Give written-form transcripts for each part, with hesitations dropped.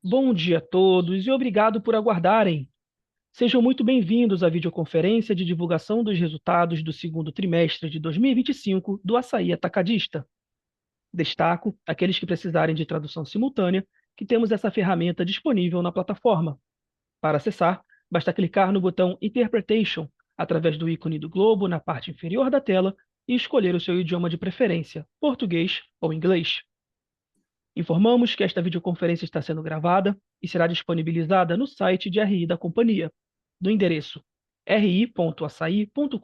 Bom dia a todos e obrigado por aguardarem. Sejam muito bem-vindos à videoconferência de divulgação dos resultados do segundo trimestre de 2025 do Açaí Atacadista. Destaco aqueles que precisarem de tradução simultânea, que temos essa ferramenta disponível na plataforma. Para acessar, basta clicar no botão Interpretation através do ícone do globo na parte inferior da tela e escolher o seu idioma de preferência, português ou inglês. Informamos que esta videoconferência está sendo gravada e será disponibilizada no site de RI da companhia, no endereço ri.açaí.com.br,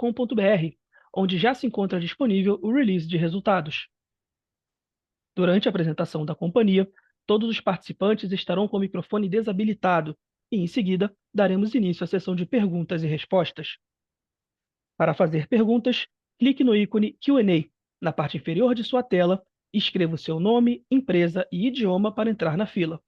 onde já se encontra disponível o release de resultados. Durante a apresentação da companhia, todos os participantes estarão com o microfone desabilitado e, em seguida, daremos início à sessão de perguntas e respostas. Para fazer perguntas, clique no ícone Q&A na parte inferior de sua tela e escreva o seu nome, empresa e idioma para entrar na fila.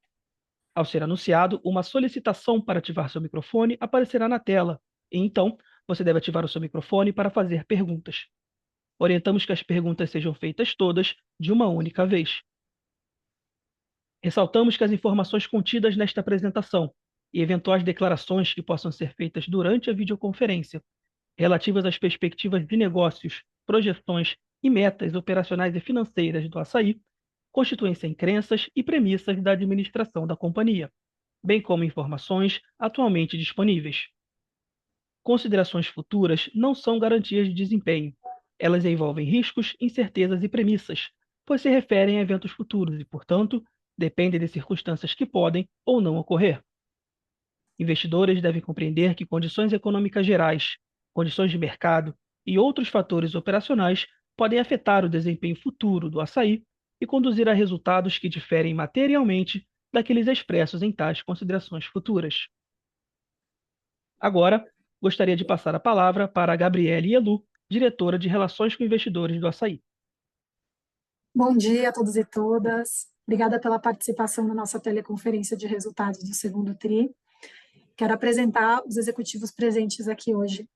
Ao ser anunciado, uma solicitação para ativar seu microfone aparecerá na tela, e então você deve ativar o seu microfone para fazer perguntas. Orientamos que as perguntas sejam feitas todas de uma única vez. Ressaltamos que as informações contidas nesta apresentação e eventuais declarações que possam ser feitas durante a videoconferência relativas às perspectivas de negócios, projeções e metas operacionais e financeiras do Açaí, constituem-se em crenças e premissas da administração da companhia, bem como informações atualmente disponíveis. Considerações futuras não são garantias de desempenho. Elas envolvem riscos, incertezas e premissas, pois se referem a eventos futuros e, portanto, dependem de circunstâncias que podem ou não ocorrer. Investidores devem compreender que condições econômicas gerais, condições de mercado e outros fatores operacionais podem afetar o desempenho futuro do açaí e conduzir a resultados que diferem materialmente daqueles expressos em tais considerações futuras. Agora, gostaria de passar a palavra para a Gabriele Elu, diretora de Relações com Investidores do Açaí. Bom dia a todos e todas. Obrigada pela participação na nossa teleconferência de resultados do segundo TRI. Quero apresentar os executivos presentes aqui hoje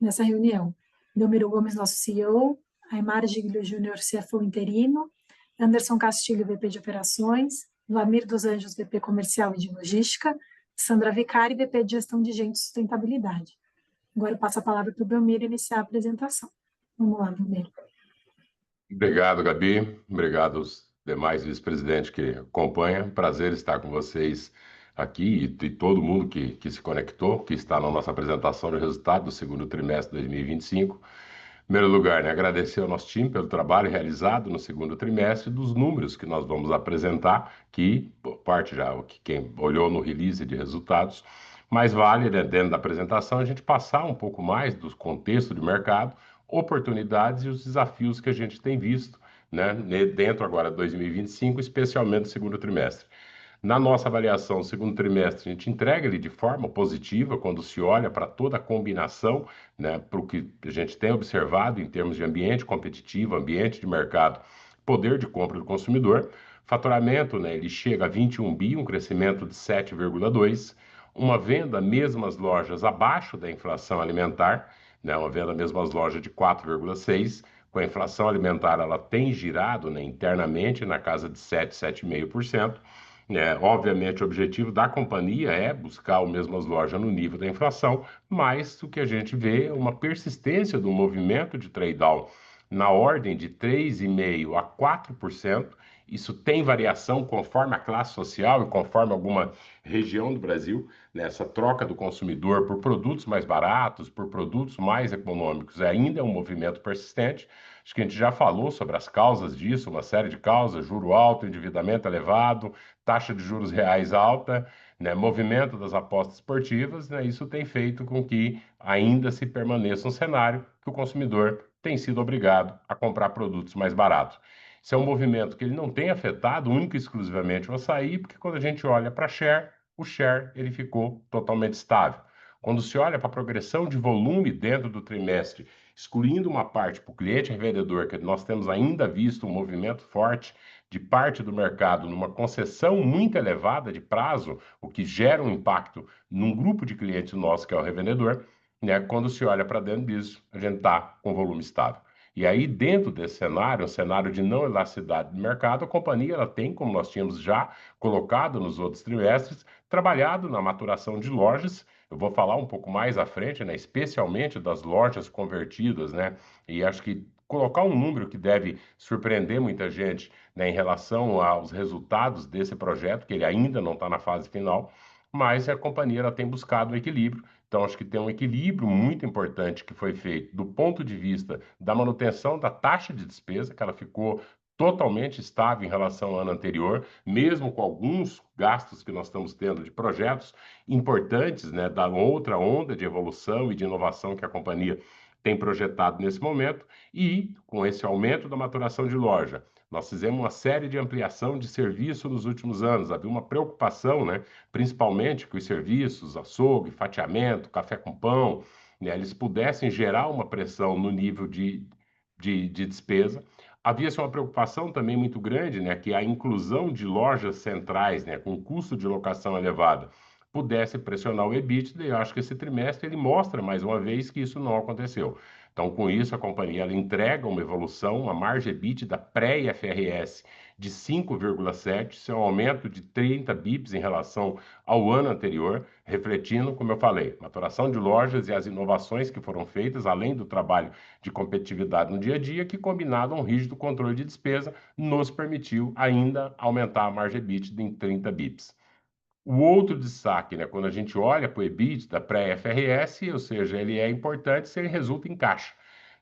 nessa reunião. Belmiro Gomes, nosso CEO, Aymar Giglio Júnior, CFO interino, Anderson Castilho, VP de Operações, Vlamir dos Anjos, VP Comercial e de Logística, Sandra Vicari, VP de Gestão de Gente e Sustentabilidade. Agora eu passo a palavra para o Belmiro iniciar a apresentação. Vamos lá, Belmiro. Obrigado, Gabi. Obrigado aos demais vice-presidentes que acompanham. Prazer estar com vocês aqui e todo mundo que se conectou, que está na nossa apresentação de resultado do segundo trimestre de 2025. Em primeiro lugar, agradecer ao nosso time pelo trabalho realizado no segundo trimestre, dos números que nós vamos apresentar, que parte já, quem olhou no release de resultados, mas vale, dentro da apresentação, a gente passar um pouco mais do contexto de mercado, oportunidades e os desafios que a gente tem visto, dentro agora de 2025, especialmente no segundo trimestre. Na nossa avaliação, no segundo trimestre, a gente entrega ele de forma positiva quando se olha para toda a combinação, para o que a gente tem observado em termos de ambiente competitivo, ambiente de mercado, poder de compra do consumidor. Faturamento, ele chega a 21 bi, um crescimento de 7,2%, uma venda mesmas lojas abaixo da inflação alimentar, uma venda mesmas lojas de 4,6%, com a inflação alimentar ela tem girado internamente na casa de 7, 7,5%. Obviamente, o objetivo da companhia é buscar o mesmas lojas no nível da inflação, mas o que a gente vê é uma persistência do movimento de trade-down na ordem de 3,5% a 4%. Isso tem variação conforme a classe social e conforme alguma região do Brasil, nessa troca do consumidor por produtos mais baratos, por produtos mais econômicos. Ainda é um movimento persistente. Acho que a gente já falou sobre as causas disso, uma série de causas: juro alto, endividamento elevado, taxa de juros reais alta, movimento das apostas esportivas. Isso tem feito com que ainda se permaneça um cenário que o consumidor tem sido obrigado a comprar produtos mais baratos. Isso é um movimento que ele não tem afetado único e exclusivamente o açaí, porque quando a gente olha para o share ele ficou totalmente estável. Quando se olha para a progressão de volume dentro do trimestre, excluindo uma parte para o cliente revendedor, que nós temos ainda visto um movimento forte de parte do mercado numa concessão muito elevada de prazo, o que gera um impacto num grupo de clientes nosso, que é o revendedor. Quando se olha para dentro disso, a gente está com volume estável. E aí, dentro desse cenário, um cenário de não elasticidade de mercado, a companhia ela tem, como nós tínhamos já colocado nos outros trimestres, trabalhado na maturação de lojas. Eu vou falar um pouco mais à frente, né, especialmente das lojas convertidas, né? E acho que colocar um número que deve surpreender muita gente, né, em relação aos resultados desse projeto, que ele ainda não está na fase final, mas a companhia ela tem buscado um equilíbrio. Então, acho que tem um equilíbrio muito importante que foi feito do ponto de vista da manutenção da taxa de despesa, que ela ficou totalmente estável em relação ao ano anterior, mesmo com alguns gastos que nós estamos tendo de projetos importantes, né, da outra onda de evolução e de inovação que a companhia tem projetado nesse momento, e com esse aumento da maturação de loja. Nós fizemos uma série de ampliação de serviço nos últimos anos. Havia uma preocupação, né, principalmente que os serviços, açougue, fatiamento, café com pão, né, eles pudessem gerar uma pressão no nível de despesa. Havia-se uma preocupação também muito grande, né, que a inclusão de lojas centrais, né, com custo de locação elevado, pudesse pressionar o EBITDA, e eu acho que esse trimestre ele mostra mais uma vez que isso não aconteceu. Então, com isso, a companhia ela entrega uma evolução, uma margem EBITDA pré-IFRS de 5,7, isso é um aumento de 30 bips em relação ao ano anterior, refletindo, como eu falei, maturação de lojas e as inovações que foram feitas, além do trabalho de competitividade no dia a dia, que combinado a um rígido controle de despesa, nos permitiu ainda aumentar a margem EBITDA em 30 bips. O outro destaque, né, quando a gente olha para o EBITDA pré-IFRS, ou seja, ele é importante se ele resulta em caixa.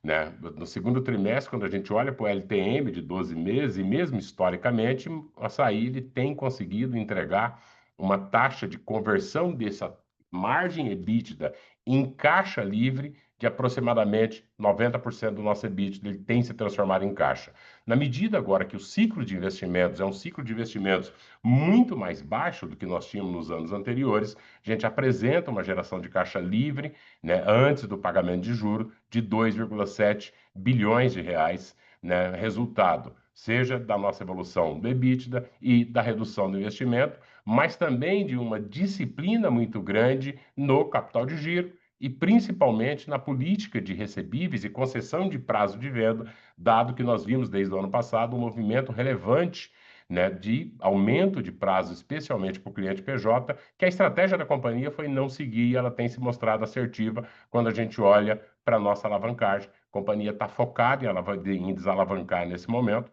Né? No segundo trimestre, quando a gente olha para o LTM de 12 meses, e mesmo historicamente, o Açaí ele tem conseguido entregar uma taxa de conversão dessa margem EBITDA em caixa livre de aproximadamente 90% do nosso EBITDA, ele tem se transformado em caixa. Na medida agora que o ciclo de investimentos é um ciclo de investimentos muito mais baixo do que nós tínhamos nos anos anteriores, a gente apresenta uma geração de caixa livre, né, antes do pagamento de juros, de 2,7 bilhões de reais, né, resultado, seja da nossa evolução do EBITDA e da redução do investimento, mas também de uma disciplina muito grande no capital de giro e principalmente na política de recebíveis e concessão de prazo de venda, dado que nós vimos desde o ano passado um movimento relevante, né, de aumento de prazo, especialmente para o cliente PJ, que a estratégia da companhia foi não seguir e ela tem se mostrado assertiva quando a gente olha para a nossa alavancagem. A companhia está focada em desalavancar nesse momento.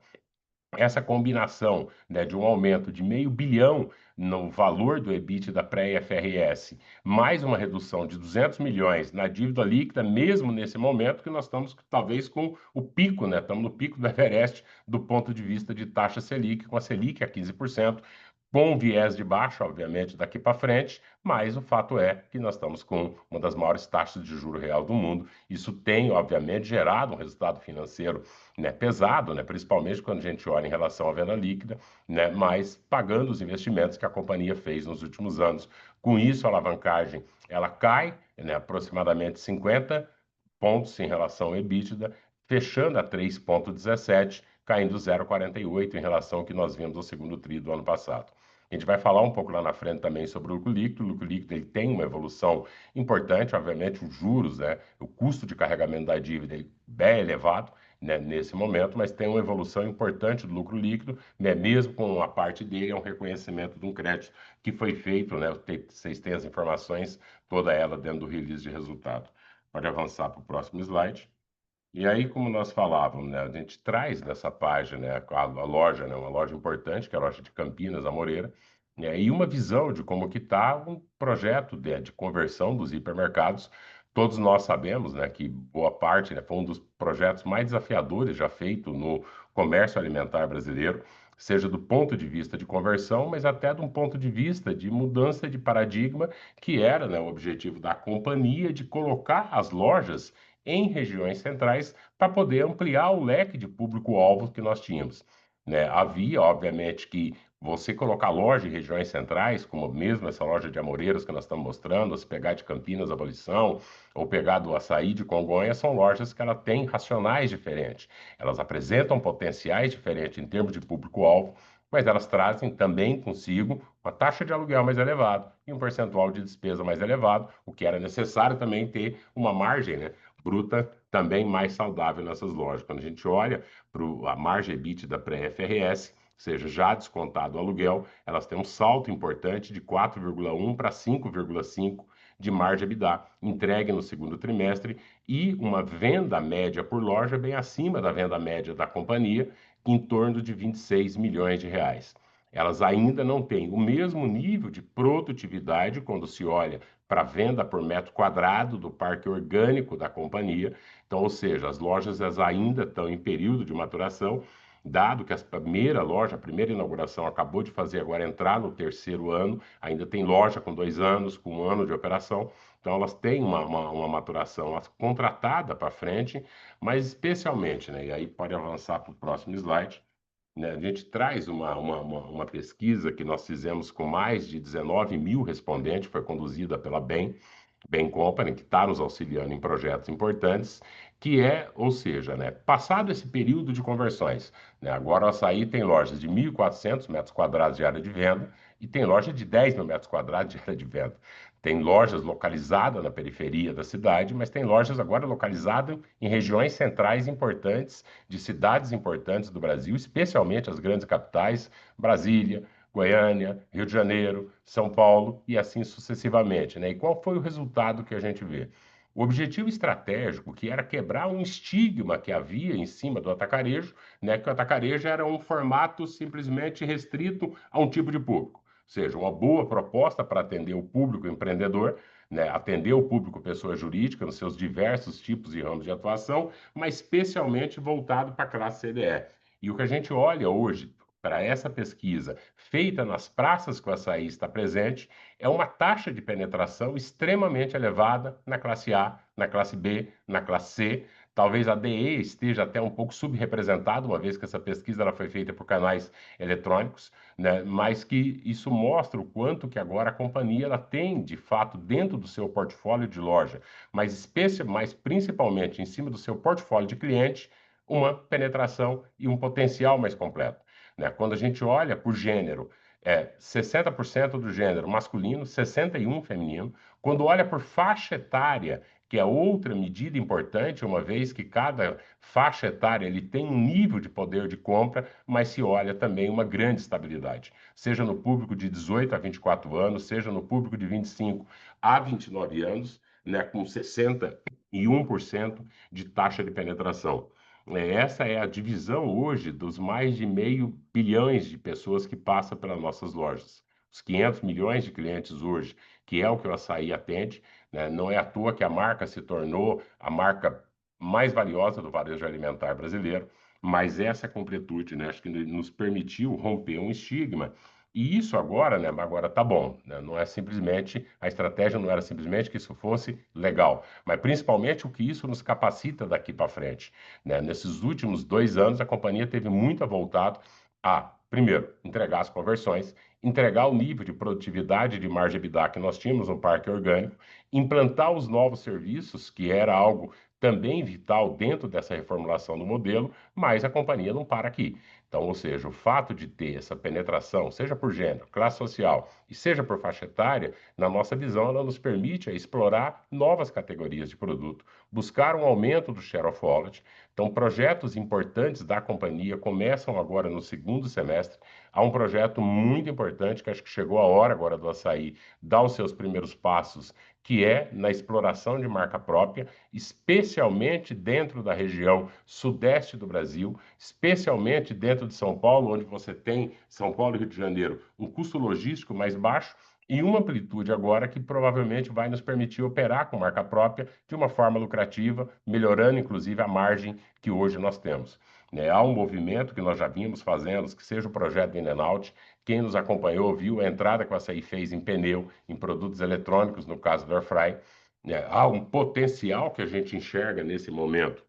Essa combinação, né, de um aumento de 500 milhão no valor do EBITDA da pré-IFRS, mais uma redução de 200 milhões na dívida líquida, mesmo nesse momento que nós estamos talvez com o pico, né? Estamos no pico do Everest do ponto de vista de taxa Selic, com a Selic a 15%, com viés de baixo, obviamente, daqui para frente, mas o fato é que nós estamos com uma das maiores taxas de juro real do mundo. Isso tem, obviamente, gerado um resultado financeiro, né, pesado, né, principalmente quando a gente olha em relação à venda líquida, né, mas pagando os investimentos que a companhia fez nos últimos anos. Com isso, a alavancagem ela cai, né, aproximadamente 50 pontos em relação ao EBITDA, fechando a 3,17, caindo 0,48 em relação ao que nós vimos no segundo tri do ano passado. A gente vai falar um pouco lá na frente também sobre o lucro líquido. O lucro líquido ele tem uma evolução importante, obviamente os juros, né, o custo de carregamento da dívida ele é elevado, né, nesse momento, mas tem uma evolução importante do lucro líquido, né, mesmo com a parte dele, é um reconhecimento de um crédito que foi feito, né, vocês têm as informações, toda ela dentro do release de resultado. Pode avançar para o próximo slide. E aí, como nós falávamos, né, a gente traz nessa página, né, a loja, né, uma loja importante, que é a loja de Campinas, a Moreira, né, e uma visão de como que está um projeto de conversão dos hipermercados. Todos nós sabemos, né, que boa parte, né, foi um dos projetos mais desafiadores já feito no comércio alimentar brasileiro, seja do ponto de vista de conversão, mas até de um ponto de vista de mudança de paradigma, que era, né, o objetivo da companhia de colocar as lojas em regiões centrais para poder ampliar o leque de público-alvo que nós tínhamos. Né? Havia, obviamente, que você colocar loja em regiões centrais, como mesmo essa loja de Amoreiras que nós estamos mostrando, se pegar de Campinas, Abolição, ou pegar do Açaí de Congonhas, são lojas que ela têm racionais diferentes. Elas apresentam potenciais diferentes em termos de público-alvo, mas elas trazem também consigo uma taxa de aluguel mais elevada e um percentual de despesa mais elevado, o que era necessário também ter uma margem, né, bruta também mais saudável nessas lojas. Quando a gente olha para a margem EBITDA pré-FRS, ou seja, já descontado o aluguel, elas têm um salto importante de 4,1 para 5,5 de margem EBITDA entregue no segundo trimestre e uma venda média por loja bem acima da venda média da companhia, em torno de 26 milhões de reais. Elas ainda não têm o mesmo nível de produtividade quando se olha para a venda por metro quadrado do parque orgânico da companhia. Então, ou seja, as lojas elas ainda estão em período de maturação, dado que a primeira inauguração acabou de fazer agora entrar no terceiro ano, ainda tem loja com 2 anos, com 1 ano de operação, então elas têm uma maturação contratada para frente, mas especialmente, né, e aí pode avançar para o próximo slide, né, a gente traz uma pesquisa que nós fizemos com mais de 19 mil respondentes, foi conduzida pela Bain Company, que está nos auxiliando em projetos importantes, que é, ou seja, né, passado esse período de conversões, né, agora o Assaí tem lojas de 1.400 metros quadrados de área de venda e tem loja de 10 mil metros quadrados de área de venda. Tem lojas localizadas na periferia da cidade, mas tem lojas agora localizadas em regiões centrais importantes, de cidades importantes do Brasil, especialmente as grandes capitais, Brasília, Goiânia, Rio de Janeiro, São Paulo e assim sucessivamente, né? E qual foi o resultado que a gente vê? O objetivo estratégico, que era quebrar um estigma que havia em cima do atacarejo, né? Que o atacarejo era um formato simplesmente restrito a um tipo de público, ou seja, uma boa proposta para atender o público empreendedor, né? Atender o público pessoa jurídica nos seus diversos tipos e ramos de atuação, mas especialmente voltado para a classe CDE. E o que a gente olha hoje para essa pesquisa feita nas praças que o Assaí está presente, é uma taxa de penetração extremamente elevada na classe A, na classe B, na classe C. Talvez a DE esteja até um pouco subrepresentada, uma vez que essa pesquisa ela foi feita por canais eletrônicos, né? Mas que isso mostra o quanto que agora a companhia ela tem, de fato, dentro do seu portfólio de loja, mas principalmente em cima do seu portfólio de cliente, uma penetração e um potencial mais completo, né? Quando a gente olha por gênero, 60% do gênero masculino, 61% feminino. Quando olha por faixa etária, que é outra medida importante, uma vez que cada faixa etária ele tem um nível de poder de compra, mas se olha também uma grande estabilidade, seja no público de 18 a 24 anos, seja no público de 25 a 29 anos, né, com 61% de taxa de penetração. Essa é a divisão hoje dos mais de 500 milhões de pessoas que passam pelas nossas lojas. Os 500 milhões de clientes hoje, que é o que o Assaí atende, né? Não é à toa que a marca se tornou a marca mais valiosa do varejo alimentar brasileiro, mas essa completude, né, acho que nos permitiu romper um estigma. E isso agora, né, agora tá bom, né? Não é simplesmente, a estratégia não era simplesmente que isso fosse legal, mas principalmente o que isso nos capacita daqui para frente, né? Nesses últimos 2 anos, a companhia teve muito voltado a, primeiro, entregar as conversões, entregar o nível de produtividade de margem EBITDA que nós tínhamos no parque orgânico, implantar os novos serviços, que era algo também vital dentro dessa reformulação do modelo, mas a companhia não para aqui. Então, ou seja, o fato de ter essa penetração, seja por gênero, classe social e seja por faixa etária, na nossa visão, ela nos permite explorar novas categorias de produto, buscar um aumento do share of wallet. Então, projetos importantes da companhia começam agora no segundo semestre. Há um projeto muito importante, que acho que chegou a hora agora do Assaí dar os seus primeiros passos, que é na exploração de marca própria, especialmente dentro da região sudeste do Brasil, especialmente dentro de São Paulo, onde você tem, São Paulo e Rio de Janeiro, um custo logístico mais baixo, e uma amplitude agora que provavelmente vai nos permitir operar com marca própria de uma forma lucrativa, melhorando inclusive a margem que hoje nós temos, né? Há um movimento que nós já vimos fazendo, que seja o projeto In and Out. Quem nos acompanhou viu a entrada que a Assaí fez em pneu, em produtos eletrônicos, no caso do Airfry, né? Há um potencial que a gente enxerga nesse momento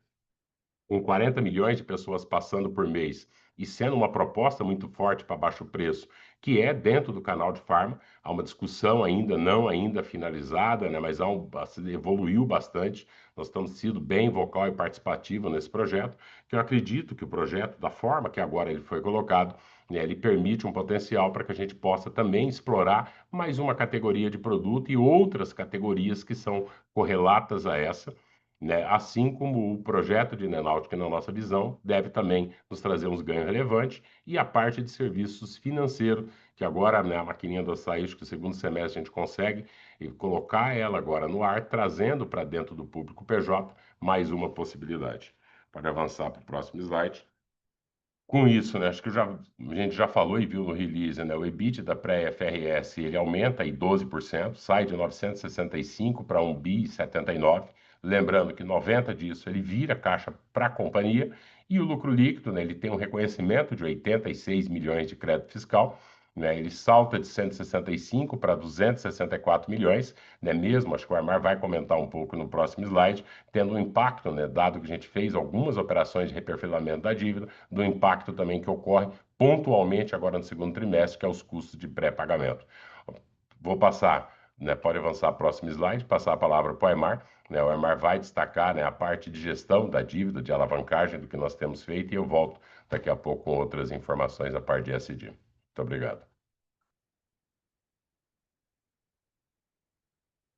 com 40 milhões de pessoas passando por mês e sendo uma proposta muito forte para baixo preço, que é dentro do canal de farma. Há uma discussão ainda finalizada, né, mas evoluiu bastante. Nós estamos sendo bem vocal e participativo nesse projeto, que eu acredito que o projeto, da forma que agora ele foi colocado, né, ele permite um potencial para que a gente possa também explorar mais uma categoria de produto e outras categorias que são correlatas a essa, né? Assim como o projeto de Nenáutica, na nossa visão, deve também nos trazer uns ganhos relevantes, e a parte de serviços financeiros, que agora, né, a maquininha do açaí, acho que o segundo semestre a gente consegue e colocar ela agora no ar, trazendo para dentro do público PJ mais uma possibilidade. Pode avançar para o próximo slide. Com isso, né, acho que a gente já falou e viu no release, né, o EBITDA pré-IFRS ele aumenta aí 12%, sai de 965 para 1 bi 79. Lembrando que 90 disso ele vira caixa para a companhia, e o lucro líquido, né, ele tem um reconhecimento de 86 milhões de crédito fiscal, né, ele salta de 165 para 264 milhões, né, mesmo, acho que o Aymar vai comentar um pouco no próximo slide, tendo um impacto, né, dado que a gente fez algumas operações de reperfilamento da dívida, do impacto também que ocorre pontualmente agora no segundo trimestre, que é os custos de pré-pagamento. Vou passar, né, pode avançar para o próximo slide, passar a palavra para o Aymar. Né, o Aymar vai destacar, né, a parte de gestão da dívida, de alavancagem do que nós temos feito, e eu volto daqui a pouco com outras informações a parte de SD. Muito obrigado.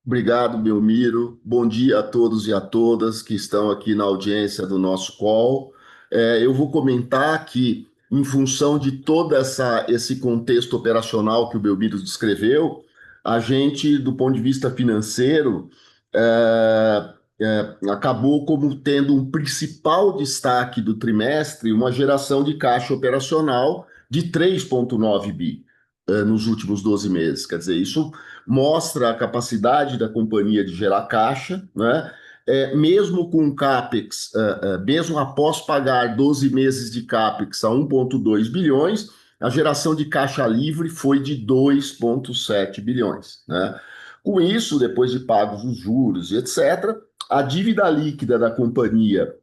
Obrigado, Belmiro. Bom dia a todos e a todas que estão aqui na audiência do nosso call. Eu vou comentar que, em função de todo esse contexto operacional que o Belmiro descreveu, a gente, do ponto de vista financeiro, acabou como tendo um principal destaque do trimestre, uma geração de caixa operacional de 3,9 bi nos últimos 12 meses. Quer dizer, isso mostra a capacidade da companhia de gerar caixa, né? Mesmo com CAPEX, mesmo após pagar 12 meses de CAPEX a 1,2 bilhões, a geração de caixa livre foi de 2,7 bilhões. Né? Com isso, depois de pagos os juros e etc., a dívida líquida da companhia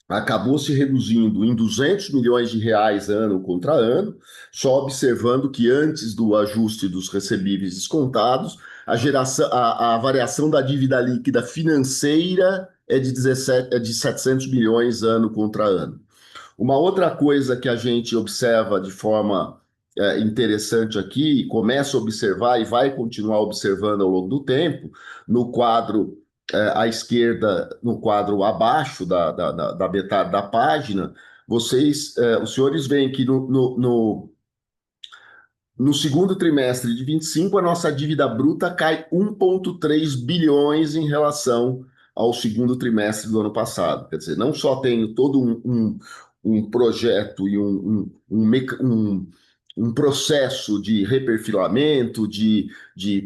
acabou se reduzindo em 200 milhões de reais ano contra ano, só observando que antes do ajuste dos recebíveis descontados, a variação da dívida líquida financeira é de 700 milhões ano contra ano. Uma outra coisa que a gente observa de forma interessante aqui, começa a observar e vai continuar observando ao longo do tempo, no quadro à esquerda, no quadro abaixo da metade da página, os senhores veem que no segundo trimestre de 25, a nossa dívida bruta cai 1,3 bilhões em relação ao segundo trimestre do ano passado. Quer dizer, não só tem todo um projeto e um processo de reperfilamento, de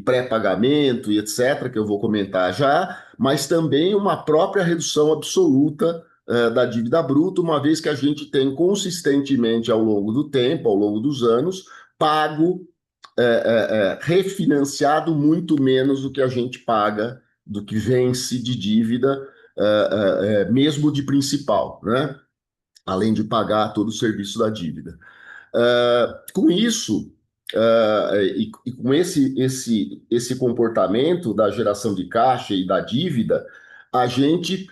pré-pagamento e etc., que eu vou comentar já, mas também uma própria redução absoluta da dívida bruta, uma vez que a gente tem consistentemente ao longo do tempo, ao longo dos anos, pago, refinanciado muito menos do que a gente paga, do que vence de dívida, mesmo de principal, né? Além de pagar todo o serviço da dívida. Com isso, e com esse comportamento da geração de caixa e da dívida, a gente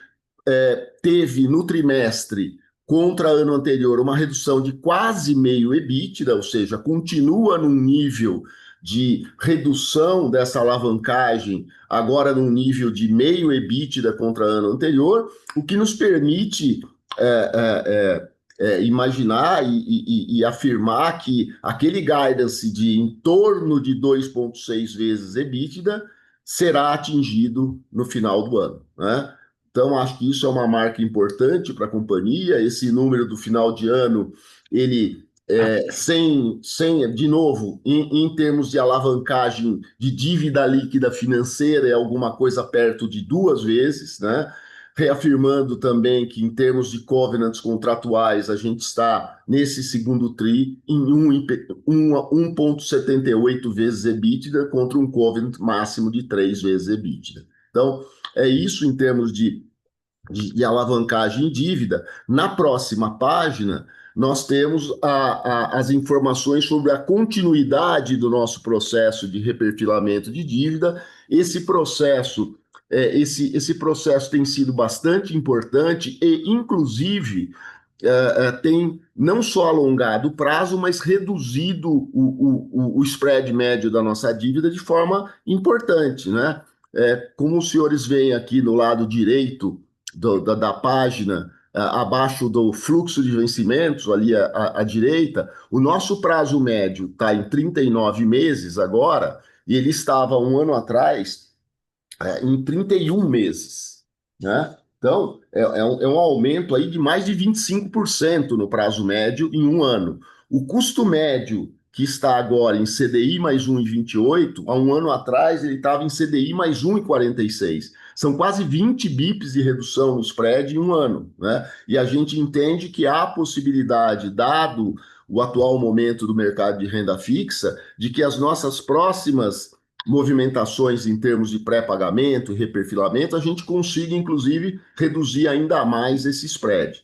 teve no trimestre contra ano anterior uma redução de quase meio EBITDA, ou seja, continua num nível de redução dessa alavancagem, agora num nível de meio EBITDA contra ano anterior, o que nos permite imaginar e afirmar que aquele guidance de em torno de 2,6 vezes EBITDA será atingido no final do ano, né? Então, acho que isso é uma marca importante para a companhia. Esse número do final de ano, ele, de novo, em termos de alavancagem de dívida líquida financeira, é alguma coisa perto de 2 vezes, né? Reafirmando também que, em termos de covenants contratuais, a gente está, nesse segundo TRI, em 1,78 vezes EBITDA, contra um covenant máximo de 3 vezes EBITDA. Então, é isso em termos de alavancagem em dívida. Na próxima página, nós temos as informações sobre a continuidade do nosso processo de reperfilamento de dívida. Esse processo tem sido bastante importante e, inclusive, tem não só alongado o prazo, mas reduzido o spread médio da nossa dívida de forma importante, né? Como os senhores veem aqui no lado direito da página, abaixo do fluxo de vencimentos, ali à direita, o nosso prazo médio está em 39 meses agora, e ele estava um ano atrás em 31 meses, né? Então, é um aumento aí de mais de 25% no prazo médio em um ano. O custo médio, que está agora em CDI mais 1,28, há um ano atrás ele estava em CDI mais 1,46. São quase 20 bips de redução no spread em um ano, né? E a gente entende que há possibilidade, dado o atual momento do mercado de renda fixa, de que as nossas próximas movimentações em termos de pré-pagamento e reperfilamento, a gente consiga, inclusive, reduzir ainda mais esse spread.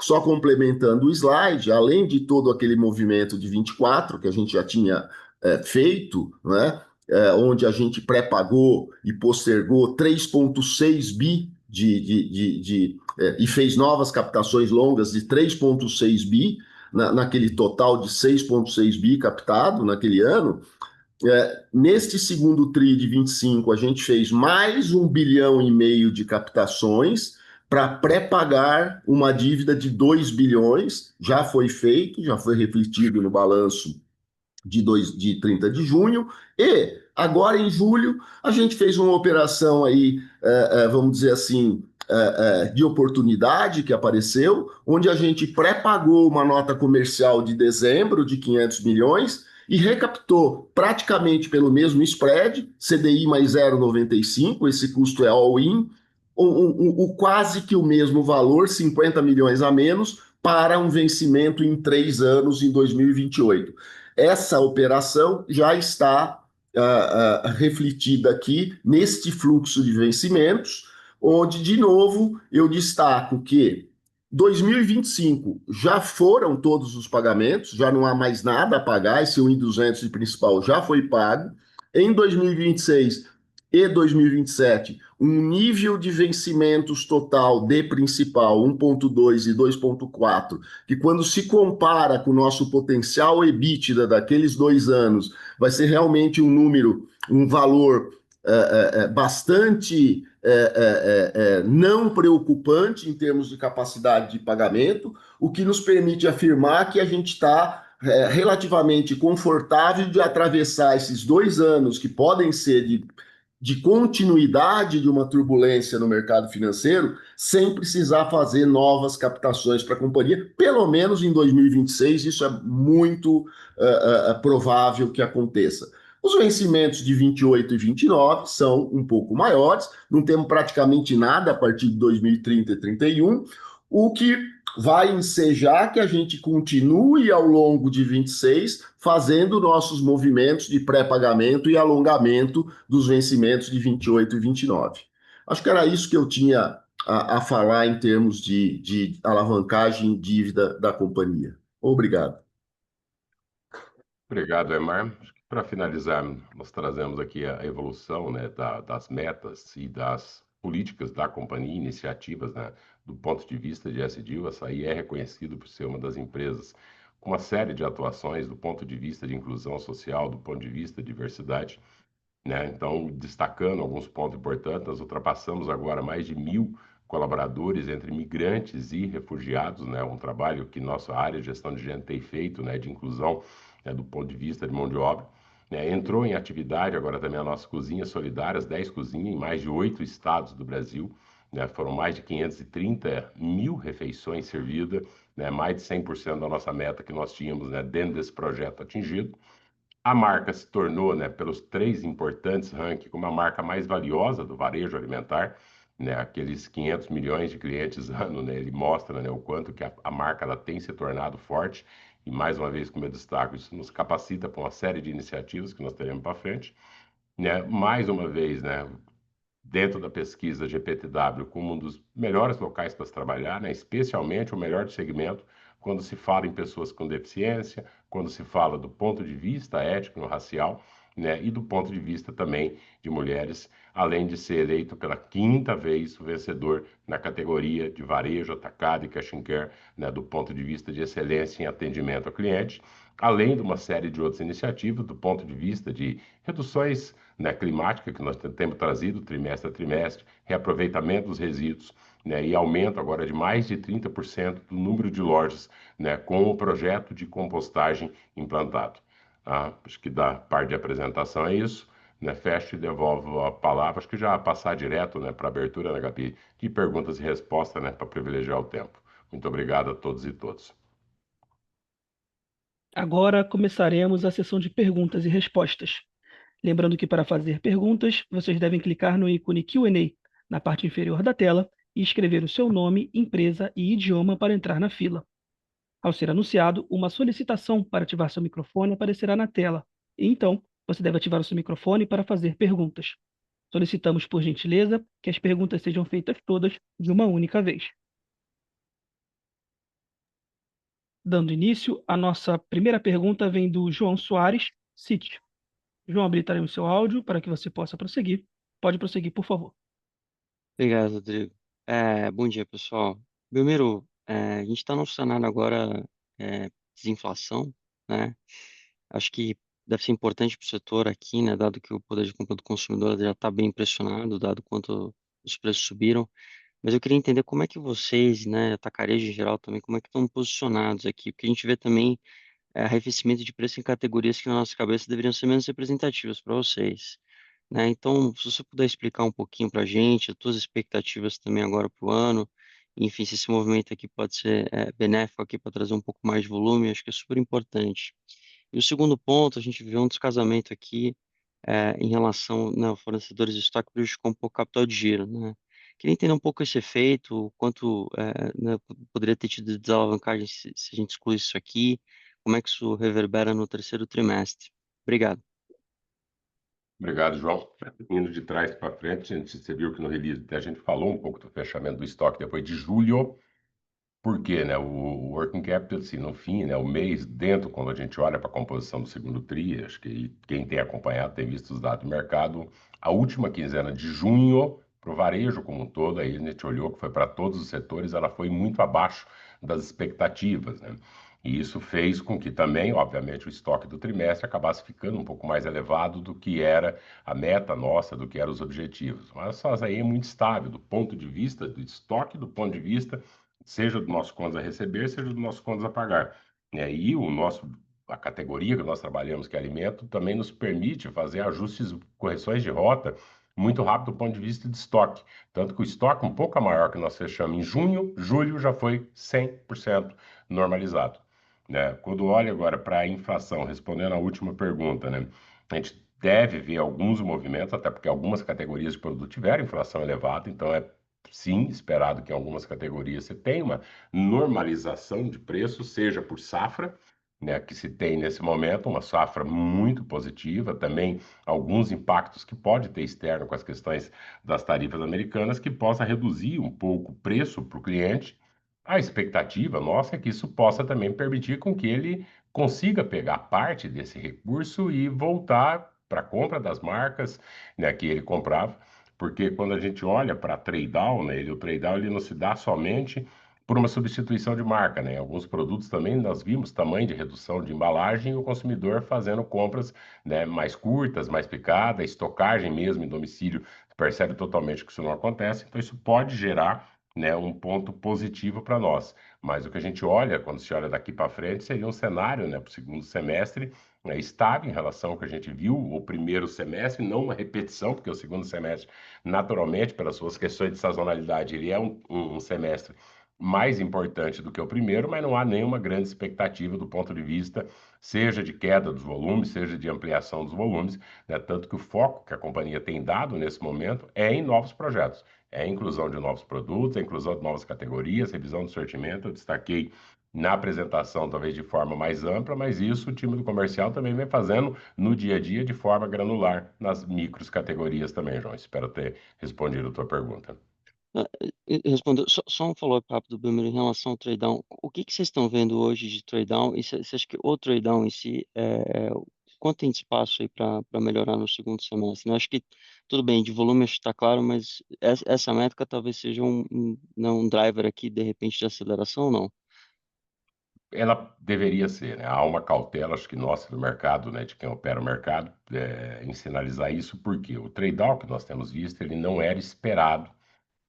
Só complementando o slide, além de todo aquele movimento de 24 que a gente já tinha feito, né, onde a gente pré-pagou e postergou 3,6 bi e fez novas captações longas de 3,6 bi, naquele total de 6,6 bi captado naquele ano. Neste segundo TRI de 25, a gente fez mais 1,5 bilhão de captações para pré-pagar uma dívida de 2 bilhões. Já foi feito, já foi refletido no balanço de 30 de junho. E agora, em julho, a gente fez uma operação aí, vamos dizer assim, de oportunidade que apareceu, onde a gente pré-pagou uma nota comercial de dezembro de 500 milhões e recaptou praticamente pelo mesmo spread, CDI mais 0,95, esse custo é all-in, quase que o mesmo valor, 50 milhões a menos, para um vencimento em 3 anos, em 2028. Essa operação já está refletida aqui neste fluxo de vencimentos, onde, de novo, eu destaco que 2025 já foram todos os pagamentos, já não há mais nada a pagar, esse 1.200 de principal já foi pago. Em 2026 e 2027, um nível de vencimentos total de principal 1,2 e 2,4, que quando se compara com o nosso potencial EBITDA daqueles 2 anos, vai ser realmente um número, um valor bastante não preocupante em termos de capacidade de pagamento, o que nos permite afirmar que a gente está relativamente confortável de atravessar esses 2 anos que podem ser de continuidade de uma turbulência no mercado financeiro, sem precisar fazer novas captações para a companhia, pelo menos em 2026, isso é muito provável que aconteça. Os vencimentos de 28 e 29 são um pouco maiores, não temos praticamente nada a partir de 2030 e 31, o que vai ensejar que a gente continue ao longo de 26 fazendo nossos movimentos de pré-pagamento e alongamento dos vencimentos de 28 e 29. Acho que era isso que eu tinha a falar em termos de alavancagem e dívida da companhia. Obrigado. Obrigado, Emar. Para finalizar, nós trazemos aqui a evolução, né, das metas e das políticas da companhia, iniciativas, né, do ponto de vista de ESG. O Açaí é reconhecido por ser uma das empresas com uma série de atuações do ponto de vista de inclusão social, do ponto de vista de diversidade, né? Então, destacando alguns pontos importantes, nós ultrapassamos agora mais de 1.000 colaboradores entre migrantes e refugiados, né? Um trabalho que nossa área de gestão de gente tem feito, né, de inclusão, né, do ponto de vista de mão de obra. Entrou em atividade agora também a nossa cozinha solidárias, 10 cozinhas em mais de 8 estados do Brasil, né? Foram mais de 530 mil refeições servidas, né? Mais de 100% da nossa meta que nós tínhamos, né, dentro desse projeto atingido. A marca se tornou, né, pelos 3 importantes rankings, como a marca mais valiosa do varejo alimentar, né, aqueles 500 milhões de clientes ano, né, ele mostra, né, o quanto que a marca ela tem se tornado forte. E mais uma vez, como eu destaco, isso nos capacita para uma série de iniciativas que nós teremos para frente, né? Mais uma vez, né, dentro da pesquisa GPTW, como um dos melhores locais para se trabalhar, né, especialmente o melhor do segmento, quando se fala em pessoas com deficiência, quando se fala do ponto de vista étnico-racial, né, e do ponto de vista também de mulheres, além de ser eleito pela 5ª vez o vencedor na categoria de varejo, atacado e cash and care, né, do ponto de vista de excelência em atendimento ao cliente, além de uma série de outras iniciativas do ponto de vista de reduções, né, climáticas que nós temos trazido trimestre a trimestre, reaproveitamento dos resíduos, né, e aumento agora de mais de 30% do número de lojas, né, com o projeto de compostagem implantado. Acho que da parte de apresentação é isso, né? Fecho e devolvo a palavra. Acho que já passar direto, né, para a abertura, né, Gabi, de perguntas e respostas, né, para privilegiar o tempo. Muito obrigado a todos e todas. Agora começaremos a sessão de perguntas e respostas. Lembrando que para fazer perguntas, vocês devem clicar no ícone Q&A na parte inferior da tela e escrever o seu nome, empresa e idioma para entrar na fila. Ao ser anunciado, uma solicitação para ativar seu microfone aparecerá na tela, e então você deve ativar o seu microfone para fazer perguntas. Solicitamos, por gentileza, que as perguntas sejam feitas todas de uma única vez. Dando início, a nossa primeira pergunta vem do João Soares, Citi. João, habilitarei o seu áudio para que você possa prosseguir. Pode prosseguir, por favor. Obrigado, Rodrigo. Bom dia, pessoal. Primeiro, a gente está num cenário agora desinflação, né? Acho que deve ser importante para o setor aqui, né? Dado que o poder de compra do consumidor já está bem pressionado, dado quanto os preços subiram. Mas eu queria entender como é que vocês, né, atacarejo em geral também, como é que estão posicionados aqui, porque a gente vê também arrefecimento de preço em categorias que na nossa cabeça deveriam ser menos representativas para vocês, né? Então, se você puder explicar um pouquinho para a gente, as tuas expectativas também agora para o ano, enfim, se esse movimento aqui pode ser benéfico aqui para trazer um pouco mais de volume, acho que é super importante. E o segundo ponto, a gente viu um descasamento aqui em relação, né, aos fornecedores de estoque prejudicou um pouco o capital de giro, né? Queria entender um pouco esse efeito, o quanto né, poderia ter tido desalavancagem se a gente excluir isso aqui, como é que isso reverbera no terceiro trimestre. Obrigado. Obrigado, João. Indo de trás para frente, você viu que no release a gente falou um pouco do fechamento do estoque depois de julho. Por quê, né? O working capital, assim, no fim, né, o mês dentro, quando a gente olha para a composição do segundo tri, acho que quem tem acompanhado tem visto os dados do mercado, a última quinzena de junho, para o varejo como um todo, aí a gente olhou que foi para todos os setores, ela foi muito abaixo das expectativas, né? E isso fez com que também, obviamente, o estoque do trimestre acabasse ficando um pouco mais elevado do que era a meta nossa, do que eram os objetivos. Mas isso aí é muito estável, do ponto de vista do estoque, do ponto de vista seja do nosso contas a receber, seja do nosso contas a pagar. E a categoria que nós trabalhamos, que é alimento, também nos permite fazer ajustes, correções de rota muito rápido do ponto de vista de estoque. Tanto que o estoque um pouco maior que nós fechamos em junho, julho já foi 100% normalizado. Né? Quando olha agora para a inflação, respondendo à última pergunta, né? A gente deve ver alguns movimentos, até porque algumas categorias de produto tiveram inflação elevada, então é sim, esperado que em algumas categorias você tenha uma normalização de preço, seja por safra, né, que se tem nesse momento, uma safra muito positiva, também alguns impactos que pode ter externo com as questões das tarifas americanas, que possa reduzir um pouco o preço para o cliente. A expectativa nossa é que isso possa também permitir com que ele consiga pegar parte desse recurso e voltar para a compra das marcas, né, que ele comprava, porque quando a gente olha para trade down, né, o trade down ele não se dá somente por uma substituição de marca, né? Em alguns produtos também nós vimos tamanho de redução de embalagem e o consumidor fazendo compras, né, mais curtas, mais picadas, estocagem mesmo em domicílio, percebe totalmente que isso não acontece, então isso pode gerar, né, um ponto positivo para nós. Mas o que a gente olha, quando se olha daqui para frente, seria um cenário, né, para o segundo semestre, estável em relação ao que a gente viu o primeiro semestre, não uma repetição, porque o segundo semestre, naturalmente, pelas suas questões de sazonalidade, ele é um semestre mais importante do que o primeiro, mas não há nenhuma grande expectativa do ponto de vista, seja de queda dos volumes, seja de ampliação dos volumes, né? Tanto que o foco que a companhia tem dado nesse momento é em novos projetos, é a inclusão de novos produtos, a inclusão de novas categorias, revisão do sortimento. Eu destaquei na apresentação, talvez de forma mais ampla, mas isso o time do comercial também vem fazendo no dia a dia de forma granular, nas micros categorias também, João. Espero ter respondido a tua pergunta. Respondeu, só um follow-up rápido, Bruno, em relação ao trade-down. O que que vocês estão vendo hoje de trade-down? E você acha que o trade-down em si, quanto tem de espaço aí para melhorar no segundo semestre, né? Acho que tudo bem, de volume está claro, mas essa métrica talvez seja não, um driver aqui, de repente, de aceleração ou não? Ela deveria ser, né? Há uma cautela, acho que nossa do mercado, né, de quem opera o mercado, em sinalizar isso, porque o trade-off que nós temos visto, ele não era esperado,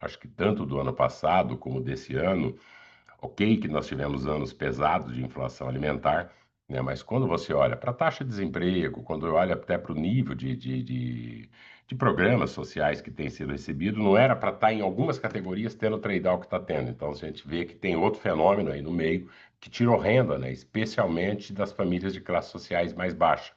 acho que tanto do ano passado como desse ano. Ok, que nós tivemos anos pesados de inflação alimentar, né? Mas quando você olha para a taxa de desemprego, quando olha até para o nível de programas sociais que tem sido recebido, não era para estar em algumas categorias tendo o trade-off que está tendo. Então, a gente vê que tem outro fenômeno aí no meio que tirou renda, né? Especialmente das famílias de classes sociais mais baixas,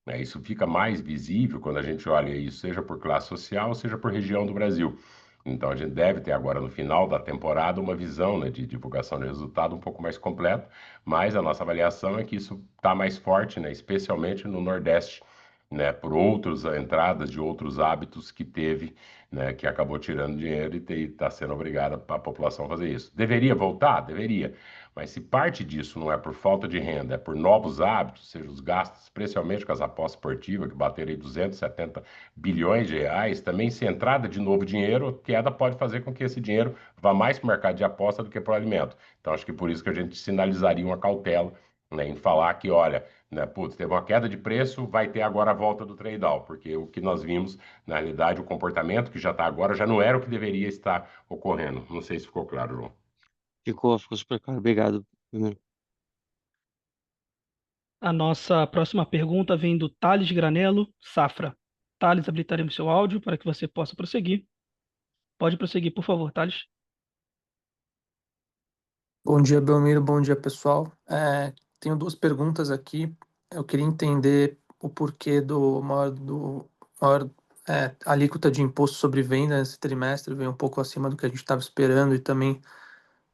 né? Isso fica mais visível quando a gente olha isso, seja por classe social, seja por região do Brasil. Então, a gente deve ter agora, no final da temporada, uma visão, né, de divulgação de resultado um pouco mais completa, mas a nossa avaliação é que isso está mais forte, né, especialmente no Nordeste, né, por outras entradas de outros hábitos que teve, né, que acabou tirando dinheiro e está sendo obrigada a população a fazer isso. Deveria voltar? Deveria. Mas se parte disso não é por falta de renda, é por novos hábitos, seja os gastos, especialmente com as apostas esportivas, que bateram aí 270 bilhões de reais, também se entrada de novo dinheiro, queda pode fazer com que esse dinheiro vá mais para o mercado de aposta do que para o alimento. Então, acho que por isso que a gente sinalizaria uma cautela, né, em falar que, olha, né, putz, teve uma queda de preço, vai ter agora a volta do trade-down, porque o que nós vimos, na realidade, o comportamento que já está agora já não era o que deveria estar ocorrendo. Não sei se ficou claro, João. Ficou super claro. Obrigado, Belmiro. A nossa próxima pergunta vem do Thales Granello, Safra. Thales, habilitaremos seu áudio para que você possa prosseguir. Pode prosseguir, por favor, Thales. Bom dia, Belmiro. Bom dia, pessoal. Tenho duas perguntas aqui. Eu queria entender o porquê do maior alíquota de imposto sobre venda nesse trimestre, veio um pouco acima do que a gente estava esperando e também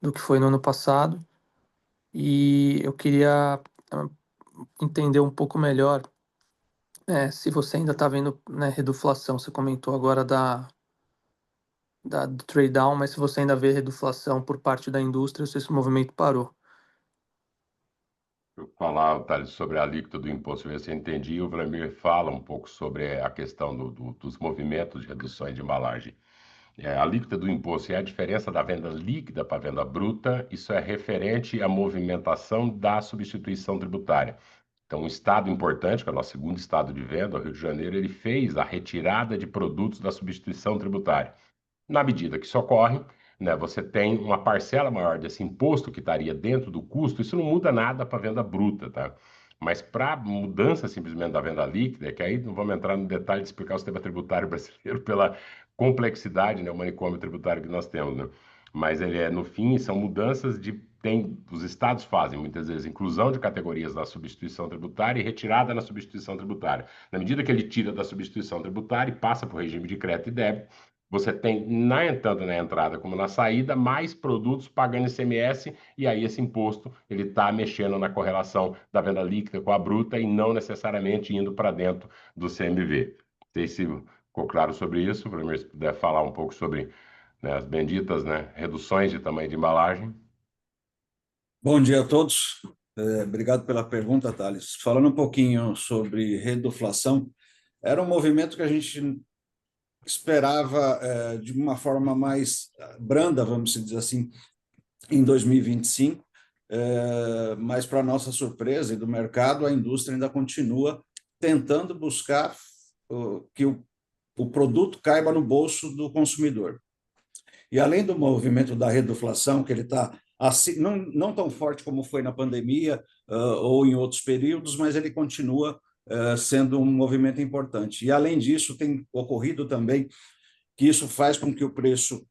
do que foi no ano passado. E eu queria entender um pouco melhor se você ainda está vendo, né, reduflação. Você comentou agora do trade down, mas se você ainda vê reduflação por parte da indústria, ou se esse movimento parou. Eu falar, Thales, sobre a alíquota do imposto, ver se eu entendi. O Vladimir fala um pouco sobre a questão dos movimentos de reduções de embalagem. A alíquota do imposto é a diferença da venda líquida para a venda bruta. Isso é referente à movimentação da substituição tributária. Então, um estado importante, que é o nosso segundo estado de venda, o Rio de Janeiro, ele fez a retirada de produtos da substituição tributária. Na medida que isso ocorre, né, você tem uma parcela maior desse imposto que estaria dentro do custo, isso não muda nada para a venda bruta, tá? Mas para mudança simplesmente da venda líquida, que aí não vamos entrar no detalhe de explicar o sistema tributário brasileiro pela complexidade, né, o manicômio tributário que nós temos, né? Mas ele no fim, são mudanças os estados fazem muitas vezes inclusão de categorias na substituição tributária e retirada na substituição tributária. Na medida que ele tira da substituição tributária e passa para o regime de crédito e débito, você tem, tanto na entrada como na saída, mais produtos pagando ICMS, e aí esse imposto ele está mexendo na correlação da venda líquida com a bruta e não necessariamente indo para dentro do CMV. Não sei se ficou claro sobre isso, Vladimir, se puder falar um pouco sobre, né, as benditas, né, reduções de tamanho de embalagem. Bom dia a todos. Obrigado pela pergunta, Thales. Falando um pouquinho sobre reduflação, era um movimento que a gente esperava de uma forma mais branda, vamos dizer assim, em 2025, mas para nossa surpresa e do mercado, a indústria ainda continua tentando buscar que o produto caiba no bolso do consumidor. E além do movimento da reduflação, que ele está assim, não tão forte como foi na pandemia ou em outros períodos, mas ele continua sendo um movimento importante. E, além disso, tem ocorrido também que isso faz com que o preço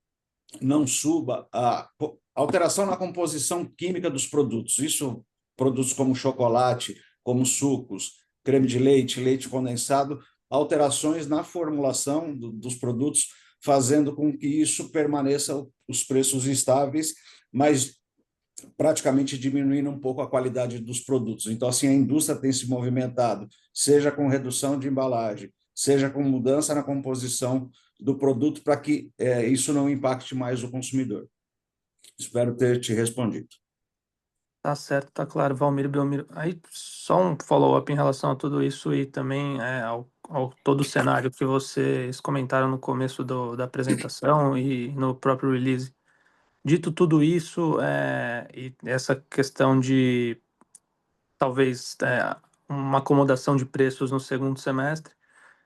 não suba, a alteração na composição química dos produtos. Isso, produtos como chocolate, como sucos, creme de leite, leite condensado, alterações na formulação dos produtos, fazendo com que isso permaneça os preços estáveis, mas praticamente diminuindo um pouco a qualidade dos produtos. Então, assim, a indústria tem se movimentado, seja com redução de embalagem, seja com mudança na composição do produto, para que isso não impacte mais o consumidor. Espero ter te respondido. Tá certo, tá claro, Valmir e Belmiro. Aí só um follow-up em relação a tudo isso e também ao todo o cenário que vocês comentaram no começo da apresentação e no próprio release. Dito tudo isso, e essa questão de talvez uma acomodação de preços no segundo semestre,